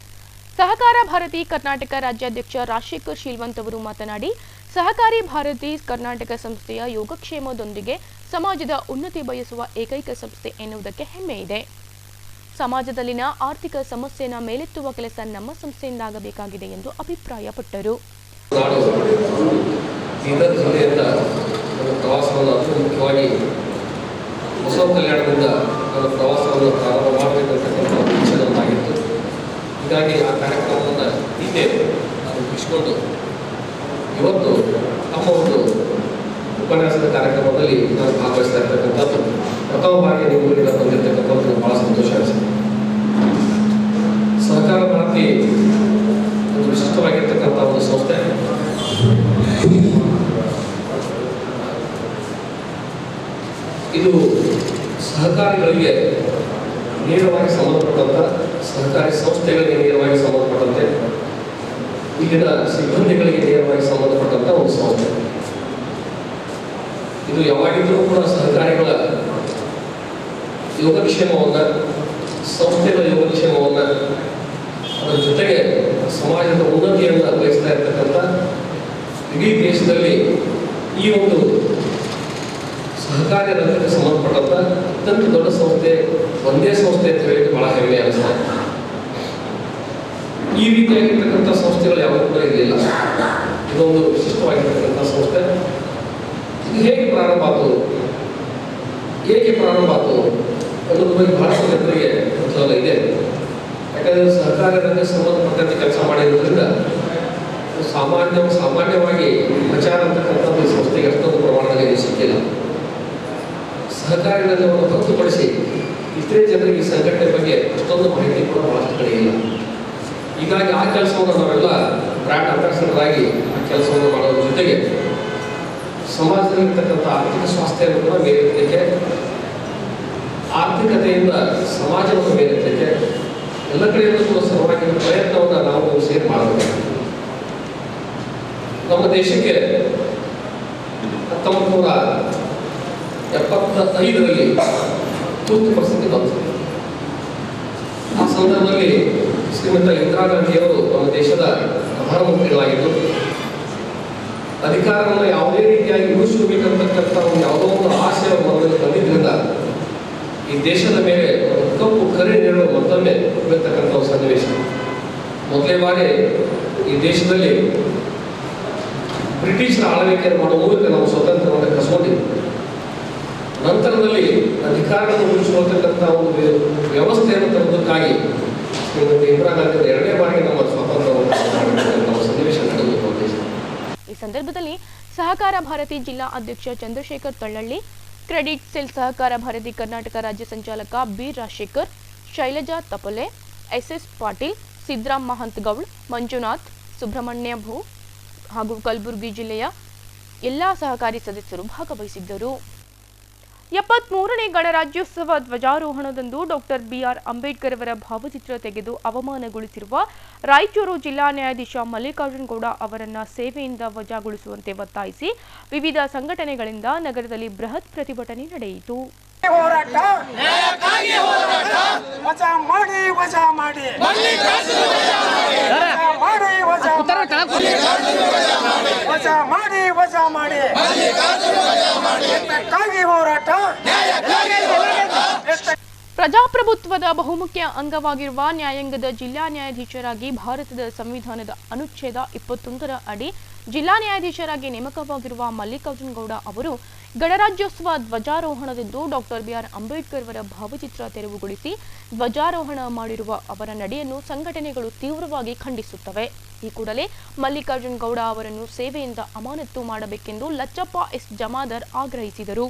ಸಹಕಾರ ಭಾರತಿ ಕರ್ನಾಟಕ ರಾಜ್ಯಾಧ್ಯಕ್ಷ ರಾಜಶೇಖರ್ ಶೀಲ್ವಂತ್ ಅವರು ಮಾತನಾಡಿ, ಸಹಕಾರಿ ಭಾರತಿ ಕರ್ನಾಟಕ ಸಂಸ್ಥೆಯ ಯೋಗಕ್ಷೇಮದೊಂದಿಗೆ ಸಮಾಜದ ಉನ್ನತಿ ಬಯಸುವ ಏಕೈಕ ಸಂಸ್ಥೆ ಎನ್ನುವುದಕ್ಕೆ ಹೆಮ್ಮೆ ಇದೆ. ಸಮಾಜದಲ್ಲಿನ ಆರ್ಥಿಕ ಸಮಸ್ಯೆಯನ್ನು ಮೇಲೆತ್ತುವ ಕೆಲಸ ನಮ್ಮ ಸಂಸ್ಥೆಯಿಂದಾಗಬೇಕಾಗಿದೆ ಎಂದು ಅಭಿಪ್ರಾಯಪಟ್ಟರು. ಬೀದರ್ ಜಿಲ್ಲೆಯಿಂದ ನನ್ನ ಪ್ರವಾಸವನ್ನು ಅತಿ ಮುಖ್ಯವಾಗಿ ಬಸವ ಕಲ್ಯಾಣದಿಂದ ನನ್ನ ಪ್ರವಾಸವನ್ನು ಪ್ರಾರಂಭ ಮಾಡಬೇಕಂತಕ್ಕಂಥ ಇಚ್ಛೆ ನನ್ನದಾಗಿತ್ತು. ಹೀಗಾಗಿ ಆ ಕಾರ್ಯಕ್ರಮವನ್ನು ನಿನ್ನೆ ನಾನು ಮುಗಿಸಿಕೊಂಡು ಇವತ್ತು ನಮ್ಮ ಒಂದು ಉಪನ್ಯಾಸದ ಕಾರ್ಯಕ್ರಮದಲ್ಲಿ ನಾನು ಭಾಗವಹಿಸ್ತಾ ಇರ್ತಕ್ಕಂಥದ್ದು ಪ್ರಥಮ ಬಾರಿಗೆ ನಿಮ್ಮೂರಿಂದ ಬಂದಿರತಕ್ಕಂಥದ್ದು ಭಾಳ ಸಂತೋಷ ಅನಿಸಿದೆ. ಸಹಕಾರ ಭಾರತಿ ಒಂದು ವಿಶಿಷ್ಟವಾಗಿರ್ತಕ್ಕಂಥ ಒಂದು ಸಂಸ್ಥೆ. ಇದು ಸಹಕಾರಿಗಳಿಗೆ ನೇರವಾಗಿ ಸಂಬಂಧಪಟ್ಟಂಥ, ಸಹಕಾರಿ ಸಂಸ್ಥೆಗಳಿಗೆ ನೇರವಾಗಿ ಸಂಬಂಧಪಟ್ಟಂತೆ, ಇಲ್ಲಿನ ಸಿಬ್ಬಂದಿಗಳಿಗೆ ನೇರವಾಗಿ ಸಂಬಂಧಪಟ್ಟಂಥ ಒಂದು ಸಂಸ್ಥೆ. ಇದು ಯಾವಾಗಿದ್ದರೂ ಕೂಡ ಸಹಕಾರಿಗಳ ಯೋಗಕ್ಷೇಮವನ್ನು, ಸಂಸ್ಥೆಗಳ ಯೋಗಕ್ಷೇಮವನ್ನು, ಅದರ ಜೊತೆಗೆ ಸಮಾಜದ ಉನ್ನತಿಯನ್ನು ಬಯಸ್ತಾ ಇರ್ತಕ್ಕಂಥ ಇಡೀ ದೇಶದಲ್ಲಿ ಈ ಒಂದು ಸಹಕಾರಿ ರಂಗಕ್ಕೆ ಸಂಬಂಧಪಟ್ಟಂಥ ಅತ್ಯಂತ ದೊಡ್ಡ ಸಂಸ್ಥೆ ಒಂದೇ ಸಂಸ್ಥೆ ಅಂತ ಹೇಳಿ ಬಹಳ ಹೆಮ್ಮೆ ಅನಿಸ್ತಾರೆ. ಈ ರೀತಿಯಾಗಿರ್ತಕ್ಕಂಥ ಸಂಸ್ಥೆಗಳು ಯಾವಾಗಲೂ ಕೂಡ ಇರಲಿಲ್ಲ. ಇದೊಂದು ವಿಶಿಷ್ಟವಾಗಿರ್ತಕ್ಕಂಥ ಸಂಸ್ಥೆ. ಇದು ಹೇಗೆ ಪ್ರಾರಂಭ ಆಯಿತು, ಏಕೆ ಪ್ರಾರಂಭ ಆಯಿತು ಅನ್ನೋದ್ರ ಬಗ್ಗೆ ಬಹಳಷ್ಟು ಜನರಿಗೆ ಕುತೂಹಲ ಇದೆ. ಯಾಕಂದರೆ ಸಹಕಾರಿ ರಂಗಕ್ಕೆ ಸಂಬಂಧಪಟ್ಟಂತೆ ಕೆಲಸ ಮಾಡಿರೋದ್ರಿಂದ ಸಾಮಾನ್ಯವಾಗಿ ಪ್ರಚಾರ ಅಂತಕ್ಕಂಥದ್ದು ಈ ಸಂಸ್ಥೆಗೆ ಅಷ್ಟೊಂದು ಪ್ರಮಾಣದಲ್ಲಿ ಸಿಕ್ಕಿಲ್ಲ. ಸಹಕಾರಿ ರಂಗವನ್ನು ಹೊರತುಪಡಿಸಿ ಇತರೆ ಜನರಿಗೆ ಈ ಸಂಘಟನೆ ಬಗ್ಗೆ ಅಷ್ಟೊಂದು ಮಾಹಿತಿ ಕೂಡ ಬಹಳಷ್ಟು ಕಡೆ ಇಲ್ಲ. ಹೀಗಾಗಿ ಆ ಕೆಲಸವನ್ನು ನಾವೆಲ್ಲ ಬ್ರ್ಯಾಂಡ್ ಅಂಬಾಸಿಡರಾಗಿ ಆ ಕೆಲಸವನ್ನು ಮಾಡೋದ್ರ ಜೊತೆಗೆ ಸಮಾಜದಲ್ಲಿರ್ತಕ್ಕಂಥ ಆರ್ಥಿಕ ಸ್ವಾಸ್ಥ್ಯವನ್ನು ಕೂಡ ಮೇಲೆತ್ತಲಿಕ್ಕೆ, ಆರ್ಥಿಕತೆಯಿಂದ ಸಮಾಜವನ್ನು ಮೇಲೆತ್ತಲಿಕ್ಕೆ ಎಲ್ಲ ಕಡೆಯಲ್ಲೂ ಕೂಡ ಸಲುವಾಗಿ ಪ್ರಯತ್ನವನ್ನು ನಾವು ಸೇರಿ ಮಾಡಬೇಕು. ನಮ್ಮ ದೇಶಕ್ಕೆ 1975ರಲ್ಲಿ ತುರ್ತು ಪರಿಸ್ಥಿತಿ ಬಂತು. ಆ ಸಂದರ್ಭದಲ್ಲಿ ಶ್ರೀಮಂತ ಇಂದಿರಾ ಗಾಂಧಿಯವರು ನಮ್ಮ ದೇಶದ ಪ್ರಧಾನಮಂತ್ರಿಗಳಾಗಿದ್ದು, ಅಧಿಕಾರವನ್ನು ಯಾವುದೇ ರೀತಿಯಾಗಿ ಉಳಿಸಬೇಕಂತಕ್ಕಂಥ ಒಂದು ಯಾವುದೋ ಒಂದು ಆಶಯ ಮನದಲ್ಲಿ ಬಂದಿದ್ದರಿಂದ ಈ ದೇಶದ ಮೇಲೆ ಕಪ್ಪು ಕರೆ ನೀಡಲು ಮತ್ತೊಮ್ಮೆ ಬೀಳ್ತಕ್ಕಂಥ ಒಂದು ಸನ್ನಿವೇಶ. ಮೊದಲೇ ಬಾರಿ ಈ ದೇಶದಲ್ಲಿ ಬ್ರಿಟಿಷರ ಆಳ್ವಿಕೆಯನ್ನು ಮಾಡುವ ಮೂಲಕ ನಾವು ಸ್ವತಂತ್ರವನ್ನು ಕಸ್ಕೊಂಡಿದ್ವಿ. ನಂತರದಲ್ಲಿ ಅಧಿಕಾರವನ್ನು ಉಳಿಸಿಕೊಳ್ಳತಕ್ಕಂಥ ಒಂದು ವ್ಯವಸ್ಥೆಯನ್ನು ತರುವುದಕ್ಕಾಗಿ ಇಂದಿರಾ ಗಾಂಧಿ ಎರಡನೇ ಬಾರಿಗೆ ನಮ್ಮ ಸ್ವಾತಂತ್ರ್ಯವನ್ನು ಸನ್ನಿವೇಶ ನಡೆದು ದೇಶ. ಈ ಸಂದರ್ಭದಲ್ಲಿ ಸಹಕಾರ ಭಾರತಿ ಜಿಲ್ಲಾ ಅಧ್ಯಕ್ಷ ಚಂದ್ರಶೇಖರ್ ತಳ್ಳಳ್ಳಿ, ಕ್ರೆಡಿಟ್ ಸೆಲ್ ಸಹಕಾರ ಭಾರತಿ ಕರ್ನಾಟಕ ರಾಜ್ಯ ಸಂಚಾಲಕ ಬಿ ರಾಜಶೇಖರ್, ಶೈಲಜಾ ತಪಲೆ, ಎಸ್ ಪಾಟೀಲ್, ಸಿದ್ದರಾಮ್ ಮಹಂತಗೌಡ್, ಮಂಜುನಾಥ್, ಸುಬ್ರಹ್ಮಣ್ಯ ಭೂ ಹಾಗೂ ಕಲಬುರಗಿ ಜಿಲ್ಲೆಯ ಎಲ್ಲಾ ಸಹಕಾರಿ ಸದಸ್ಯರು ಭಾಗವಹಿಸಿದ್ದರು. 73ನೇ ಗಣರಾಜ್ಯೋತ್ಸವ ಧ್ವಜಾರೋಹಣದಂದು ಡಾಕ್ಟರ್ ಬಿಆರ್ ಅಂಬೇಡ್ಕರ್ ಅವರ ಭಾವಚಿತ್ರ ತೆಗೆದು ಅವಮಾನಗೊಳಿಸಿರುವ ರಾಯಚೂರು ಜಿಲ್ಲಾ ನ್ಯಾಯಾಧೀಶ ಮಲ್ಲಿಕಾರ್ಜುನ ಗೌಡ ಅವರನ್ನ ಸೇವೆಯಿಂದ ವಜಾಗೊಳಿಸುವಂತೆ ಒತ್ತಾಯಿಸಿ ವಿವಿಧ ಸಂಘಟನೆಗಳಿಂದ ನಗರದಲ್ಲಿ ಬೃಹತ್ ಪ್ರತಿಭಟನೆ ನಡೆಯಿತು. ಪ್ರಜಾಪ್ರಭುತ್ವದ ಬಹುಮುಖ್ಯ ಅಂಗವಾಗಿರುವ ನ್ಯಾಯಾಂಗದ ಜಿಲ್ಲಾ ನ್ಯಾಯಾಧೀಶರಾಗಿ ಭಾರತದ ಸಂವಿಧಾನದ ಅನುಚ್ಛೇದ 21ರ ಅಡಿ ಜಿಲ್ಲಾ ನ್ಯಾಯಾಧೀಶರಾಗಿ ನೇಮಕವಾಗಿರುವ ಮಲ್ಲಿಕಾರ್ಜುನ ಗೌಡ ಅವರು ಗಣರಾಜ್ಯೋತ್ಸವ ಧ್ವಜಾರೋಹಣದಂದು ಡಾಕ್ಟರ್ ಬಿಆರ್ ಅಂಬೇಡ್ಕರ್ ಅವರ ಭಾವಚಿತ್ರ ತೆರವುಗೊಳಿಸಿ ಧ್ವಜಾರೋಹಣ ಮಾಡಿರುವ ಅವರ ನಡೆಯನ್ನು ಸಂಘಟನೆಗಳು ತೀವ್ರವಾಗಿ ಖಂಡಿಸುತ್ತವೆ. ಈ ಕೂಡಲೇ ಮಲ್ಲಿಕಾರ್ಜುನ ಗೌಡ ಅವರನ್ನು ಸೇವೆಯಿಂದ ಅಮಾನತು ಮಾಡಬೇಕೆಂದು ಲಚ್ಚಪ್ಪ ಎಸ್ ಜಮಾದಾರ್ ಆಗ್ರಹಿಸಿದರು.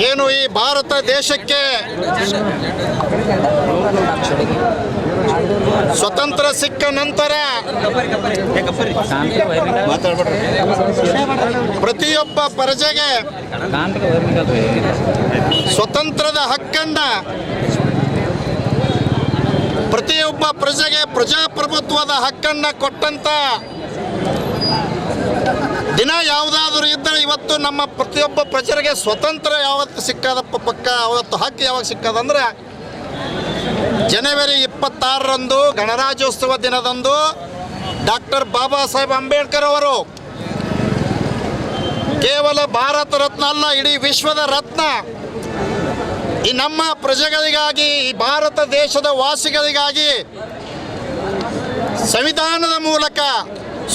ಏನು ಈ ಭಾರತ ದೇಶಕ್ಕೆ ಸ್ವತಂತ್ರ ಸಿಕ್ಕ ನಂತರ ಪ್ರತಿಯೊಬ್ಬ ಪ್ರಜೆಗೆ ಸ್ವತಂತ್ರದ ಹಕ್ಕನ್ನ, ಪ್ರತಿಯೊಬ್ಬ ಪ್ರಜೆಗೆ ಪ್ರಜಾಪ್ರಭುತ್ವದ ಹಕ್ಕನ್ನ ಕೊಟ್ಟಂತ ದಿನ ಯಾವುದಾದ್ರೂ ಇದ್ದರೆ ಇವತ್ತು ನಮ್ಮ ಪ್ರತಿಯೊಬ್ಬ ಪ್ರಜೆಗೆ ಸ್ವತಂತ್ರ ಯಾವತ್ತು ಸಿಕ್ಕದಪ್ಪ, ಪಕ್ಕ ಅವತ್ತು ಹಕ್ಕು ಯಾವಾಗ ಸಿಕ್ಕದಂದ್ರೆ ಜನವರಿ 26ರಂದು ಗಣರಾಜ್ಯೋತ್ಸವ ದಿನದಂದು ಡಾಕ್ಟರ್ ಬಾಬಾ ಸಾಹೇಬ್ ಅಂಬೇಡ್ಕರ್ ಅವರು ಕೇವಲ ಭಾರತ ರತ್ನ ಅಲ್ಲ, ಇಡೀ ವಿಶ್ವದ ರತ್ನ ಈ ನಮ್ಮ ಪ್ರಜೆಗಳಿಗಾಗಿ, ಈ ಭಾರತ ದೇಶದ ವಾಸಿಗಳಿಗಾಗಿ ಸಂವಿಧಾನದ ಮೂಲಕ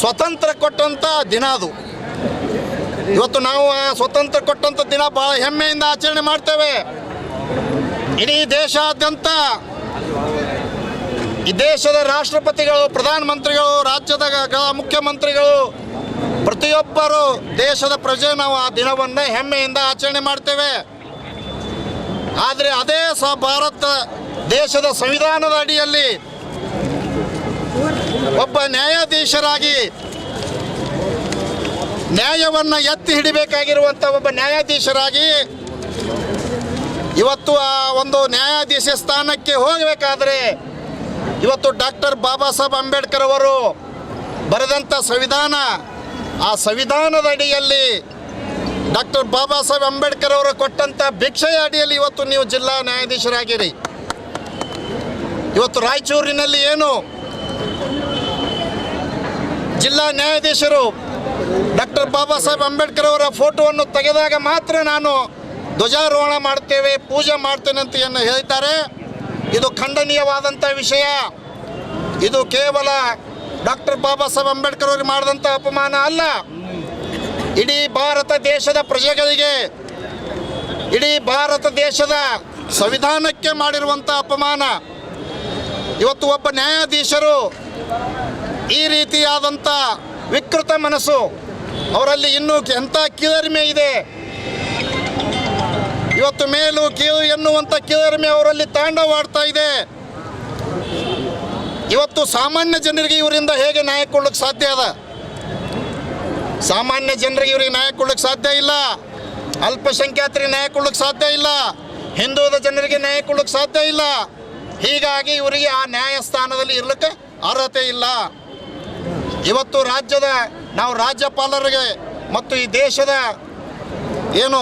ಸ್ವತಂತ್ರ ಕೊಟ್ಟಂಥ ದಿನ ಅದು. ಇವತ್ತು ನಾವು ಸ್ವತಂತ್ರ ಕೊಟ್ಟಂಥ ದಿನ ಬಹಳ ಹೆಮ್ಮೆಯಿಂದ ಆಚರಣೆ ಮಾಡ್ತೇವೆ. ಇಡೀ ದೇಶಾದ್ಯಂತ ಈ ದೇಶದ ರಾಷ್ಟ್ರಪತಿಗಳು, ಪ್ರಧಾನಮಂತ್ರಿಗಳು, ರಾಜ್ಯದ ಮುಖ್ಯಮಂತ್ರಿಗಳು, ಪ್ರತಿಯೊಬ್ಬರು ದೇಶದ ಪ್ರಜೆ ನಾವು ಆ ದಿನವನ್ನು ಹೆಮ್ಮೆಯಿಂದ ಆಚರಣೆ ಮಾಡ್ತೇವೆ. ಆದರೆ ಅದೇ ಭಾರತ ದೇಶದ ಸಂವಿಧಾನದ ಅಡಿಯಲ್ಲಿ ಒಬ್ಬ ನ್ಯಾಯಾಧೀಶರಾಗಿ ನ್ಯಾಯವನ್ನು ಎತ್ತಿ ಹಿಡಿಬೇಕಾಗಿರುವಂಥ ಒಬ್ಬ ನ್ಯಾಯಾಧೀಶರಾಗಿ ಇವತ್ತು ಆ ಒಂದು ನ್ಯಾಯಾಧೀಶ ಸ್ಥಾನಕ್ಕೆ ಹೋಗಬೇಕಾದ್ರೆ ಇವತ್ತು ಡಾಕ್ಟರ್ ಬಾಬಾ ಸಾಹೇಬ್ ಅಂಬೇಡ್ಕರ್ ಅವರು ಬರೆದಂಥ ಸಂವಿಧಾನ, ಆ ಸಂವಿಧಾನದ ಅಡಿಯಲ್ಲಿ ಡಾಕ್ಟರ್ ಬಾಬಾ ಸಾಹೇಬ್ ಅಂಬೇಡ್ಕರ್ ಅವರು ಕೊಟ್ಟಂಥ ಭಿಕ್ಷೆಯ ಅಡಿಯಲ್ಲಿ ಇವತ್ತು ನೀವು ಜಿಲ್ಲಾ ನ್ಯಾಯಾಧೀಶರಾಗಿರಿ. ಇವತ್ತು ರಾಯಚೂರಿನಲ್ಲಿ ಏನು ಜಿಲ್ಲಾ ನ್ಯಾಯಾಧೀಶರು ಡಾಕ್ಟರ್ ಬಾಬಾ ಸಾಹೇಬ್ ಅಂಬೇಡ್ಕರ್ ಅವರ ಫೋಟೋವನ್ನು ತೆಗೆದಾಗ ಮಾತ್ರ ನಾನು ಧ್ವಜಾರೋಹಣ ಮಾಡ್ತೇವೆ, ಪೂಜೆ ಮಾಡ್ತೇನೆ ಅಂತ ಏನು ಹೇಳ್ತಾರೆ. ಇದು ಖಂಡನೀಯವಾದಂಥ ವಿಷಯ. ಇದು ಕೇವಲ ಡಾಕ್ಟರ್ ಬಾಬಾ ಸಾಹೇಬ್ ಅಂಬೇಡ್ಕರ್ ಅವರಿಗೆ ಮಾಡಿದಂಥ ಅಪಮಾನ ಅಲ್ಲ, ಇಡೀ ಭಾರತ ದೇಶದ ಪ್ರಜೆಗಳಿಗೆ, ಇಡೀ ಭಾರತ ದೇಶದ ಸಂವಿಧಾನಕ್ಕೆ ಮಾಡಿರುವಂಥ ಅಪಮಾನ. ಇವತ್ತು ಒಬ್ಬ ನ್ಯಾಯಾಧೀಶರು ಈ ರೀತಿಯಾದಂಥ ವಿಕೃತ ಮನಸ್ಸು ಅವರಲ್ಲಿ ಇನ್ನೂ ಎಂಥ ಕೀಳರಿಮೆ ಇದೆ. ಇವತ್ತು ಮೇಲು ಕೀಳು ಎನ್ನುವಂಥ ಕೀಳರಿಮೆ ಅವರಲ್ಲಿ ತಾಂಡವಾಡ್ತಾ ಇದೆ. ಇವತ್ತು ಸಾಮಾನ್ಯ ಜನರಿಗೆ ಇವರಿಂದ ಹೇಗೆ ನ್ಯಾಯ ಕೊಡಲಿಕ್ಕೆ ಸಾಧ್ಯ ಅದ? ಸಾಮಾನ್ಯ ಜನರಿಗೆ ಇವರಿಗೆ ನ್ಯಾಯ ಕೊಡಲಿಕ್ಕೆ ಸಾಧ್ಯ ಇಲ್ಲ. ಅಲ್ಪಸಂಖ್ಯಾತರಿಗೆ ನ್ಯಾಯ ಕೊಡಲಿಕ್ಕೆ ಸಾಧ್ಯ ಇಲ್ಲ. ಹಿಂದುಳಿದ ಜನರಿಗೆ ನ್ಯಾಯ ಕೊಡಲಿಕ್ಕೆ ಸಾಧ್ಯ ಇಲ್ಲ. ಹೀಗಾಗಿ ಇವರಿಗೆ ಆ ನ್ಯಾಯಸ್ಥಾನದಲ್ಲಿ ಇರಲಿಕ್ಕೆ ಅರ್ಹತೆ ಇಲ್ಲ. ಇವತ್ತು ನಾವು ರಾಜ್ಯಪಾಲರಿಗೆ ಮತ್ತು ಈ ದೇಶದ ಏನು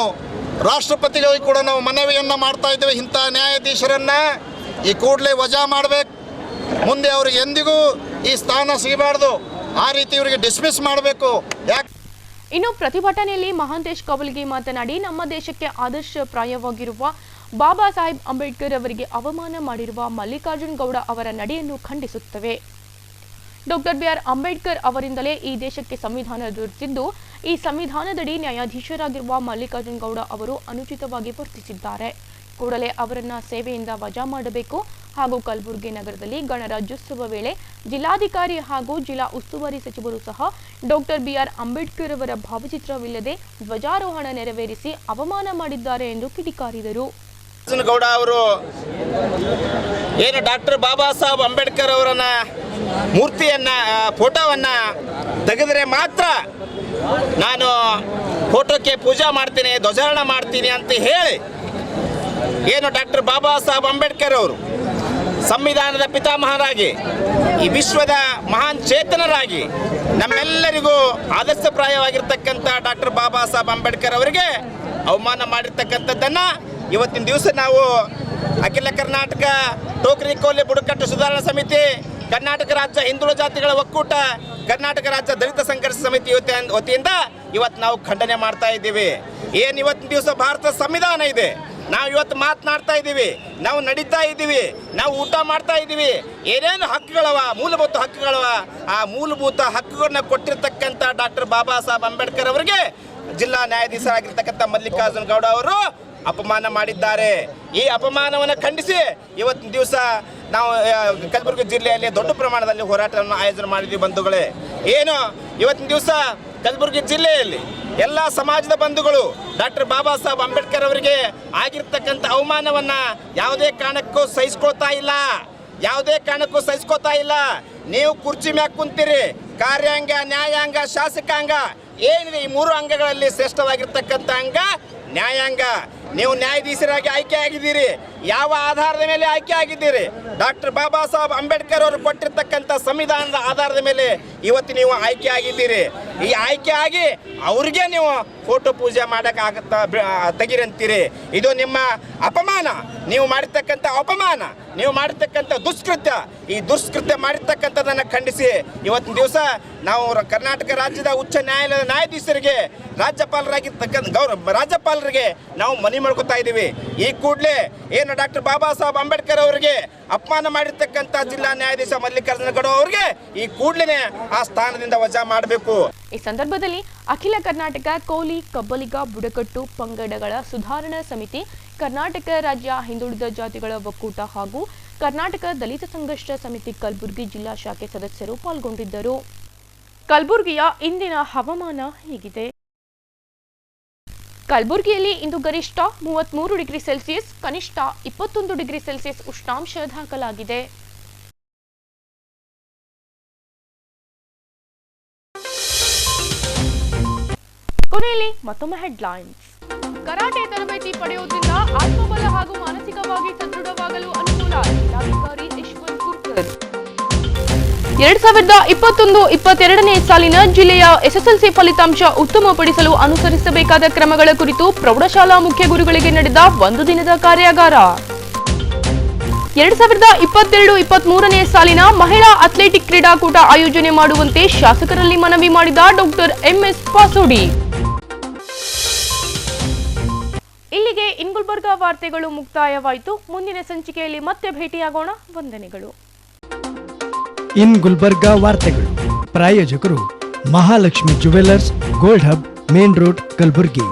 ರಾಷ್ಟ್ರಪತಿಗಳಿಗೆ ಕೂಡ ನಾವು ಮನವಿಯನ್ನು ಮಾಡ್ತಾ ಇದ್ದೇವೆ. ಇಂಥ ನ್ಯಾಯಾಧೀಶರನ್ನು ಈ ಕೂಡಲೇ ವಜಾ ಮಾಡಬೇಕು. ಮುಂದೆ ಅವ್ರಿಗೆ ಎಂದಿಗೂ ಈ ಸ್ಥಾನ ಸಿಗಬಾರ್ದು. ಆ ರೀತಿ ಇವರಿಗೆ ಡಿಸ್ಮಿಸ್ ಮಾಡಬೇಕು. ಯಾಕೆ ಇನ್ನು ಪ್ರತಿಭಟನೆಯಲ್ಲಿ ಮಹಾಂತೇಶ್ ಕವಲ್ಗಿ ಮಾತನಾಡಿ, ನಮ್ಮ ದೇಶಕ್ಕೆ ಆದರ್ಶಪ್ರಾಯವಾಗಿರುವ ಬಾಬಾ ಸಾಹೇಬ್ ಅಂಬೇಡ್ಕರ್ ಅವರಿಗೆ ಅವಮಾನ ಮಾಡಿರುವ ಮಲ್ಲಿಕಾರ್ಜುನ್ ಗೌಡ ಅವರ ನಡೆಯನ್ನು ಖಂಡಿಸುತ್ತವೆ. Doctor B R. ಅಂಬೇಡ್ಕರ್ ಅವರಿಂದಲೇ ಈ ದೇಶಕ್ಕೆ ಸಂವಿಧಾನ ದೊರೆತಿದ್ದು, ಈ ಸಂವಿಧಾನದಡಿ ನ್ಯಾಯಾಧೀಶರಾಗಿರುವ ಮಲ್ಲಿಕಾರ್ಜುನ್ ಗೌಡ ಅವರು ಅನುಚಿತವಾಗಿ ವರ್ತಿಸಿದ್ದಾರೆ. ಕೂಡಲೇ ಅವರನ್ನ ಸೇವೆಯಿಂದ ವಜಾ ಮಾಡಬೇಕು ಹಾಗೂ ಕಲಬುರಗಿ ನಗರದಲ್ಲಿ ಗಣರಾಜ್ಯೋತ್ಸವ ವೇಳೆ ಜಿಲ್ಲಾಧಿಕಾರಿ ಹಾಗೂ ಜಿಲ್ಲಾ ಉಸ್ತುವಾರಿ ಸಚಿವರು ಸಹ ಡಾಕ್ಟರ್ ಬಿ.ಆರ್. ಅಂಬೇಡ್ಕರ್ ಅವರ ಭಾವಚಿತ್ರವಿಲ್ಲದೆ ಧ್ವಜಾರೋಹಣ ನೆರವೇರಿಸಿ ಅವಮಾನ ಮಾಡಿದ್ದಾರೆ ಎಂದು ಕಿಡಿಕಾರಿದರು. ಗೌಡ ಅವರು ಏನು ಡಾಕ್ಟರ್ ಬಾಬಾ ಸಾಹೇಬ್ ಅಂಬೇಡ್ಕರ್ ಅವರನ್ನ ಮೂರ್ತಿಯನ್ನ ಫೋಟೋವನ್ನ ತೆಗೆದರೆ ಮಾತ್ರ ನಾನು ಫೋಟೋಕ್ಕೆ ಪೂಜೆ ಮಾಡ್ತೀನಿ, ಧ್ವಜಾರೋಹಣ ಮಾಡ್ತೀನಿ ಅಂತ ಹೇಳಿ ಏನು ಡಾಕ್ಟರ್ ಬಾಬಾ ಸಾಹೇಬ್ ಅಂಬೇಡ್ಕರ್ ಅವರು ಸಂವಿಧಾನದ ಪಿತಾಮಹರಾಗಿ ಈ ವಿಶ್ವದ ಮಹಾನ್ ಚೇತನರಾಗಿ ನಮ್ಮೆಲ್ಲರಿಗೂ ಆದರ್ಶಪ್ರಾಯವಾಗಿರ್ತಕ್ಕಂಥ ಡಾಕ್ಟರ್ ಬಾಬಾ ಸಾಹೇಬ್ ಅಂಬೇಡ್ಕರ್ ಅವರಿಗೆ ಅವಮಾನ ಮಾಡಿರ್ತಕ್ಕಂಥದ್ದನ್ನು ಇವತ್ತಿನ ದಿವಸ ನಾವು ಅಖಿಲ ಕರ್ನಾಟಕ ಟೋಕರಿ ಕೋಲಿ ಬುಡಕಟ್ಟು ಸುಧಾರಣಾ ಸಮಿತಿ, ಕರ್ನಾಟಕ ರಾಜ್ಯ ಹಿಂದುಳಿದ ಜಾತಿಗಳ ಒಕ್ಕೂಟ, ಕರ್ನಾಟಕ ರಾಜ್ಯ ದಲಿತ ಸಂಘರ್ಷ ಸಮಿತಿ ವತಿಯಿಂದ ಇವತ್ತು ನಾವು ಖಂಡನೆ ಮಾಡ್ತಾ ಇದ್ದೀವಿ. ಏನು ಇವತ್ತಿನ ದಿವಸ ಭಾರತ ಸಂವಿಧಾನ ಇದೆ, ನಾವು ಇವತ್ತು ಮಾತನಾಡ್ತಾ ಇದ್ದೀವಿ, ನಾವು ನಡೀತಾ ಇದ್ದೀವಿ, ನಾವು ಊಟ ಮಾಡ್ತಾ ಇದ್ದೀವಿ, ಏನೇನು ಹಕ್ಕುಗಳವ, ಮೂಲಭೂತ ಹಕ್ಕುಗಳವ, ಆ ಮೂಲಭೂತ ಹಕ್ಕುಗಳನ್ನ ಕೊಟ್ಟಿರ್ತಕ್ಕಂಥ ಡಾಕ್ಟರ್ ಬಾಬಾ ಸಾಹೇಬ್ ಅಂಬೇಡ್ಕರ್ ಅವರಿಗೆ ಜಿಲ್ಲಾ ನ್ಯಾಯಾಧೀಶರಾಗಿರ್ತಕ್ಕಂಥ ಮಲ್ಲಿಕಾರ್ಜುನ್ ಗೌಡ ಅವರು ಅಪಮಾನ ಮಾಡಿದ್ದಾರೆ. ಈ ಅಪಮಾನವನ್ನು ಖಂಡಿಸಿ ಇವತ್ತಿನ ದಿವಸ ನಾವು ಕಲಬುರಗಿ ಜಿಲ್ಲೆಯಲ್ಲಿ ದೊಡ್ಡ ಪ್ರಮಾಣದಲ್ಲಿ ಹೋರಾಟವನ್ನು ಆಯೋಜನೆ ಮಾಡಿದ್ವಿ. ಬಂಧುಗಳೇ, ಏನು ಇವತ್ತಿನ ದಿವಸ ಕಲಬುರಗಿ ಜಿಲ್ಲೆಯಲ್ಲಿ ಎಲ್ಲ ಸಮಾಜದ ಬಂಧುಗಳು ಡಾಕ್ಟರ್ ಬಾಬಾ ಸಾಹೇಬ್ ಅಂಬೇಡ್ಕರ್ ಅವರಿಗೆ ಆಗಿರ್ತಕ್ಕಂಥ ಅವಮಾನವನ್ನು ಯಾವುದೇ ಕಾರಣಕ್ಕೂ ಸಹಿಸ್ಕೊಳ್ತಾ ಇಲ್ಲ, ಯಾವುದೇ ಕಾರಣಕ್ಕೂ ಸಹಿಸ್ಕೊಳ್ತಾ ಇಲ್ಲ. ನೀವು ಕುರ್ಚಿ ಮ್ಯಾಗ ಕುಂತೀರಿ, ಕಾರ್ಯಾಂಗ, ನ್ಯಾಯಾಂಗ, ಶಾಸಕಾಂಗ ಏನಿದೆ ಈ ಮೂರು ಅಂಗಗಳಲ್ಲಿ ಶ್ರೇಷ್ಠವಾಗಿರ್ತಕ್ಕಂಥ ಅಂಗ ನ್ಯಾಯಾಂಗ. ನೀವು ನ್ಯಾಯಾಧೀಶರಾಗಿ ಆಯ್ಕೆ ಆಗಿದ್ದೀರಿ. ಯಾವ ಆಧಾರದ ಮೇಲೆ ಆಯ್ಕೆ ಆಗಿದ್ದೀರಿ? ಡಾಕ್ಟರ್ ಬಾಬಾ ಸಾಹೇಬ್ ಅಂಬೇಡ್ಕರ್ ಅವರು ಕೊಟ್ಟಿರ್ತಕ್ಕಂಥ ಸಂವಿಧಾನದ ಆಧಾರದ ಮೇಲೆ ಇವತ್ತು ನೀವು ಆಯ್ಕೆ ಆಗಿದ್ದೀರಿ. ಈ ಆಯ್ಕೆ ಆಗಿ ಅವ್ರಿಗೆ ನೀವು ಫೋಟೋ ಪೂಜೆ ಮಾಡೋಕ್ಕಾಗತ್ತಾ ತೆಗಿರಂತೀರಿ. ಇದು ನಿಮ್ಮ ಅಪಮಾನ, ನೀವು ಮಾಡಿರ್ತಕ್ಕಂಥ ಅಪಮಾನ, ನೀವು ಮಾಡಿರ್ತಕ್ಕಂಥ ದುಷ್ಕೃತ್ಯ. ಈ ದುಷ್ಕೃತ್ಯ ಮಾಡಿರ್ತಕ್ಕಂಥದ್ದನ್ನು ಖಂಡಿಸಿ ಇವತ್ತಿನ ದಿವಸ ನಾವು ಕರ್ನಾಟಕ ರಾಜ್ಯದ ಉಚ್ಚ ನ್ಯಾಯಾಲಯದ ನ್ಯಾಯಾಧೀಶರಿಗೆ, ರಾಜ್ಯಪಾಲರಿಗೆ ನಾವು ಮನವಿ ಮಾಡ್ಕೊತಾ ಇದ್ದೀವಿ. ಈ ಕೂಡಲೇ ಏನು ಡಾಕ್ಟರ್ ಬಾಬಾ ಸಾಹೇಬ್ ಅಂಬೇಡ್ಕರ್ ಅವರಿಗೆ ಅಪಮಾನ ಮಾಡಿರ್ತಕ್ಕಂಥ ಜಿಲ್ಲಾ ನ್ಯಾಯಾಧೀಶ ಮಲ್ಲಿಕಾರ್ಜುನ ಗೌಡ ಅವರಿಗೆ ಈ ಕೂಡಲೇ ಆ ಸ್ಥಾನದಿಂದ ವಜಾ ಮಾಡಬೇಕು. ಈ ಸಂದರ್ಭದಲ್ಲಿ ಅಖಿಲ ಕರ್ನಾಟಕ ಕೋಲಿ ಕಬ್ಬಲಿಗ ಬುಡಕಟ್ಟು ಪಂಗಡಗಳ ಸುಧಾರಣಾ ಸಮಿತಿ, ಕರ್ನಾಟಕ ರಾಜ್ಯ ಹಿಂದುಳಿದ ಜಾತಿಗಳ ಒಕ್ಕೂಟ ಹಾಗೂ ಕರ್ನಾಟಕ ದಲಿತ ಸಂಘರ್ಷ ಸಮಿತಿ ಕಲಬುರಗಿ ಜಿಲ್ಲಾ ಶಾಖೆ ಸದಸ್ಯರು ಪಾಲ್ಗೊಂಡಿದ್ದರು. ಕಲಬುರಗಿಯ ಇಂದಿನ ಹವಾಮಾನ ಹೀಗಿದೆ. ಕಲಬುರಗಿಯಲ್ಲಿ ಇಂದು ಗರಿಷ್ಠ 33 ಡಿಗ್ರಿ ಸೆಲ್ಸಿಯಸ್, ಕನಿಷ್ಠ 21 ಡಿಗ್ರಿ ಸೆಲ್ಸಿಯಸ್ ಉಷ್ಣಾಂಶ ದಾಖಲಾಗಿದೆ. ಕೊನೆಯಲ್ಲಿ ಮತ್ತೊಮ್ಮೆ ಹೆಡ್ಲೈನ್ಸ್. ಕರಾಟೆ ತರಬೇತಿ ಪಡೆಯುವುದರಿಂದ ಆತ್ಮಬಲ ಹಾಗೂ ಮಾನಸಿಕವಾಗಿ ಸದೃಢವಾಗಲು ಅನುಕೂಲ. ಜಿಲ್ಲಾಧಿಕಾರಿ ಯಶವಂತ್ ಕುರ್ಕರ್. 2021-22ನೇ ಸಾಲಿನ ಜಿಲ್ಲೆಯ ಎಸ್ಎಸ್ಎಲ್ಸಿ ಫಲಿತಾಂಶ ಉತ್ತಮಪಡಿಸಲು ಅನುಸರಿಸಬೇಕಾದ ಕ್ರಮಗಳ ಕುರಿತು ಪ್ರೌಢಶಾಲಾ ಮುಖ್ಯ ಗುರುಗಳಿಗೆ ನಡೆದ ಒಂದು ದಿನದ ಕಾರ್ಯಾಗಾರ. 2022-23ನೇ ಸಾಲಿನ ಮಹಿಳಾ ಅಥ್ಲೆಟಿಕ್ ಕ್ರೀಡಾಕೂಟ ಆಯೋಜನೆ ಮಾಡುವಂತೆ ಶಾಸಕರಲ್ಲಿ ಮನವಿ ಮಾಡಿದ ಡಾಕ್ಟರ್ ಎಂಎಸ್ ಪಾಸೋಡಿ. ಇಲ್ಲಿಗೆ ಇನ್ ಗುಲ್ಬರ್ಗಾ ವಾರ್ತೆಗಳು ಮುಕ್ತಾಯವಾಯಿತು. ಮುಂದಿನ ಸಂಚಿಕೆಯಲ್ಲಿ ಮತ್ತೆ ಭೇಟಿಯಾಗೋಣ. ವಂದನೆಗಳು. ಇನ್ ಗುಲ್ಬರ್ಗಾ ವಾರ್ತೆಗಳು ಪ್ರಾಯೋಜಕರು Mahalakshmi jewellers, gold hub, main road, Kalaburgi.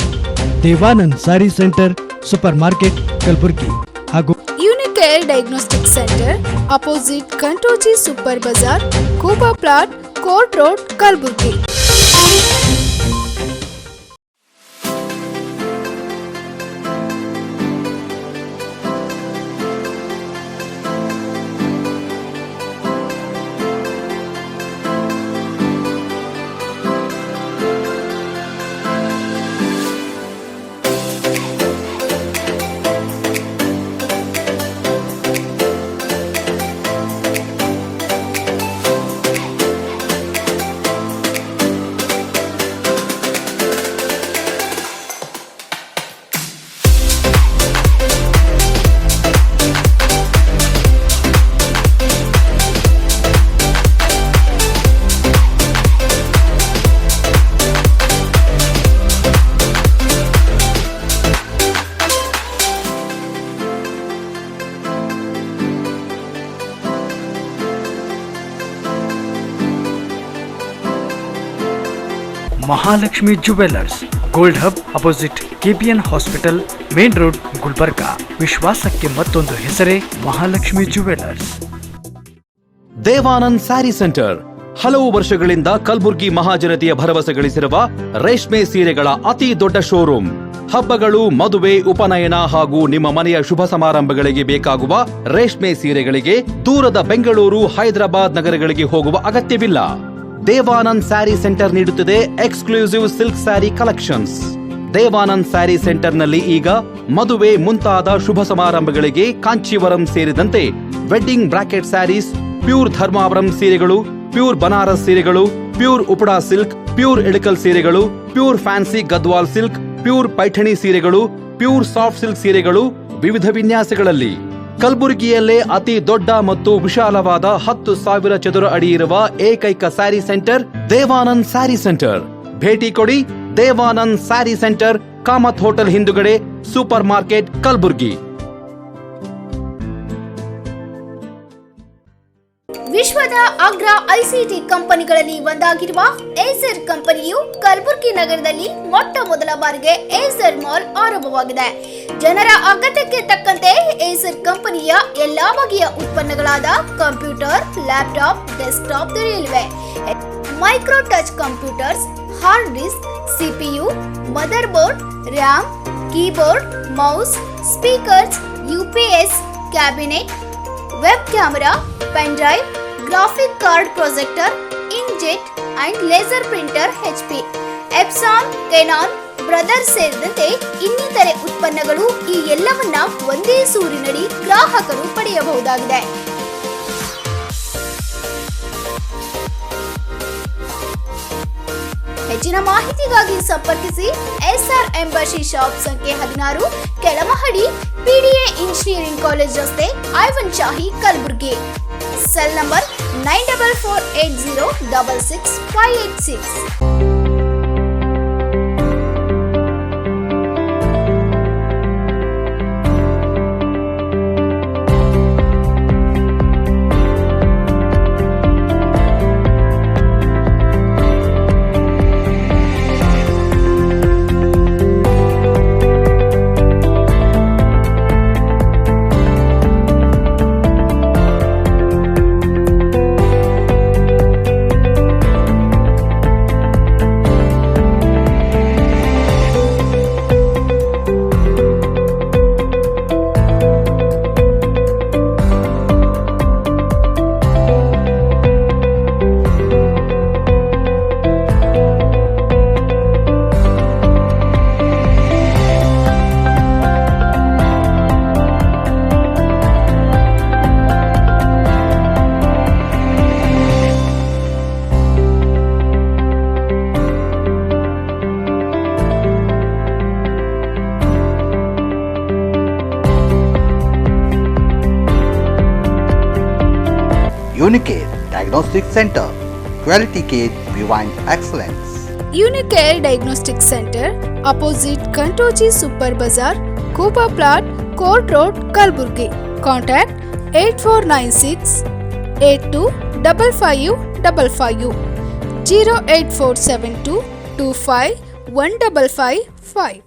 Devanand sari centre, super market, Kalaburgi ಹಾಗೂ Unicare diagnostic centre, opposite ಕಂಟೋಜಿ super bazaar, ಕೂಬಾ plot, court road, Kalaburgi. Mahalakshmi jewellers, gold hub, opposite KPN hospital, main road, Gulbarga. ವಿಶ್ವಾಸಕ್ಕೆ ಮತ್ತೊಂದು ಹೆಸರೇ Mahalakshmi jewellers. Devanand sari centre ಹಲವು ವರ್ಷಗಳಿಂದ ಕಲಬುರ್ಗಿ ಮಹಾಜನತೆಯ ಭರವಸೆ ಗಳಿಸಿರುವ ರೇಷ್ಮೆ ಸೀರೆಗಳ ಅತಿ ದೊಡ್ಡ ಶೋರೂಮ್. ಹಬ್ಬಗಳು, ಮದುವೆ, ಉಪನಯನ ಹಾಗೂ ನಿಮ್ಮ ಮನೆಯ ಶುಭ ಸಮಾರಂಭಗಳಿಗೆ ಬೇಕಾಗುವ ರೇಷ್ಮೆ ಸೀರೆಗಳಿಗೆ ದೂರದ ಬೆಂಗಳೂರು, ಹೈದರಾಬಾದ್ ನಗರಗಳಿಗೆ ಹೋಗುವ ಅಗತ್ಯವಿಲ್ಲ. ದೇವಾನಂದ್ ಸ್ಯಾರಿ ಸೆಂಟರ್ ನೀಡುತ್ತಿದೆ exclusive silk sari collections. Devanand sari ಸೆಂಟರ್ನಲ್ಲಿ ಈಗ ಮದುವೆ ಮುಂತಾದ ಶುಭ ಸಮಾರಂಭಗಳಿಗೆ ಕಾಂಚೀವರಂ ಸೇರಿದಂತೆ wedding brocade saris, pure Dharmavaram ಸೀರೆಗಳು, ಪ್ಯೂರ್ ಬನಾರಸ್ ಸೀರೆಗಳು, pure Uppada silk, pure Ilkal ಸೀರೆಗಳು, pure fancy Gadwal silk, pure Paithani ಸೀರೆಗಳು, ಪ್ಯೂರ್ ಸಾಫ್ಟ್ ಸಿಲ್ಕ್ ಸೀರೆಗಳು ವಿವಿಧ ವಿನ್ಯಾಸಗಳಲ್ಲಿ. ಕಲಬುರಗಿಯಲ್ಲೇ ಅತಿ ದೊಡ್ಡ ಮತ್ತು ವಿಶಾಲವಾದ 10,000 ಚದುರ ಅಡಿ ಇರುವ ಏಕೈಕ sari centre Devanand sari centre. ಭೇಟಿ ಕೊಡಿ. Devanand sari centre, Kamath hotel ಹಿಂದುಗಡೆ, ಸೂಪರ್ ಮಾರ್ಕೆಟ್, ಕಲಬುರ್ಗಿ. ವಿಶ್ವದ ಅಗ್ರ ಐಸಿಟಿ ಕಂಪನಿಗಳಲ್ಲಿ ಒಂದಾಗಿರುವ ಏಸರ್ ಕಂಪನಿಯು ಕಲಬುರಗಿ ನಗರದಲ್ಲಿ ಮೊಟ್ಟ ಮೊದಲ ಬಾರಿಗೆ ಏಸರ್ ಮಾಲ್ ಆರಂಭವಾಗಿದೆ. ಜನರ ಅಗತ್ಯಕ್ಕೆ ತಕ್ಕಂತೆ ಏಸರ್ ಕಂಪನಿಯ ಎಲ್ಲಾ ಬಗೆಯ ಉತ್ಪನ್ನಗಳಾದ ಕಂಪ್ಯೂಟರ್, ಲ್ಯಾಪ್ಟಾಪ್, ಡೆಸ್ಕ್ಟಾಪ್ ದೊರೆಯಲಿವೆ. Micro touch computers, hard disk, CPU, mother board, RAM, keyboard, mouse, speakers, UPS, cabinet, web camera, pen drive, graphic card projector, inkjet and laser printer, HP, Epson, Canon, brothers ಸೇರಿದಂತೆ ಇನ್ನಿತರೆ ಉತ್ಪನ್ನಗಳು ಈ ಎಲ್ಲವನ್ನ ಒಂದೇ ಸೂರಿನಡಿ ಗ್ರಾಹಕರು ಪಡೆಯಬಹುದಾಗಿದೆ. ಹೆಚ್ಚಿನ ಮಾಹಿತಿಗಾಗಿ ಸಂಪರ್ಕಿಸಿ SR ಎಂಬಸಿ ಶಾಪ್ ಸಂಖ್ಯೆ 16, ಕೆಳಮಹಡಿ, PDA ಇಂಜಿನಿಯರಿಂಗ್ ಕಾಲೇಜ್ ರಸ್ತೆ, Aiwan Shahi, Kalaburagi. Cell number 9448066586. Unicare Diagnostic Center, Quality Care Behind Excellence. Unicare Diagnostic Center, opposite Kantoji Super Bazaar, Kuba Plot, Court Road, Kalburgi. Contact 8496 825555 08472 25 1555.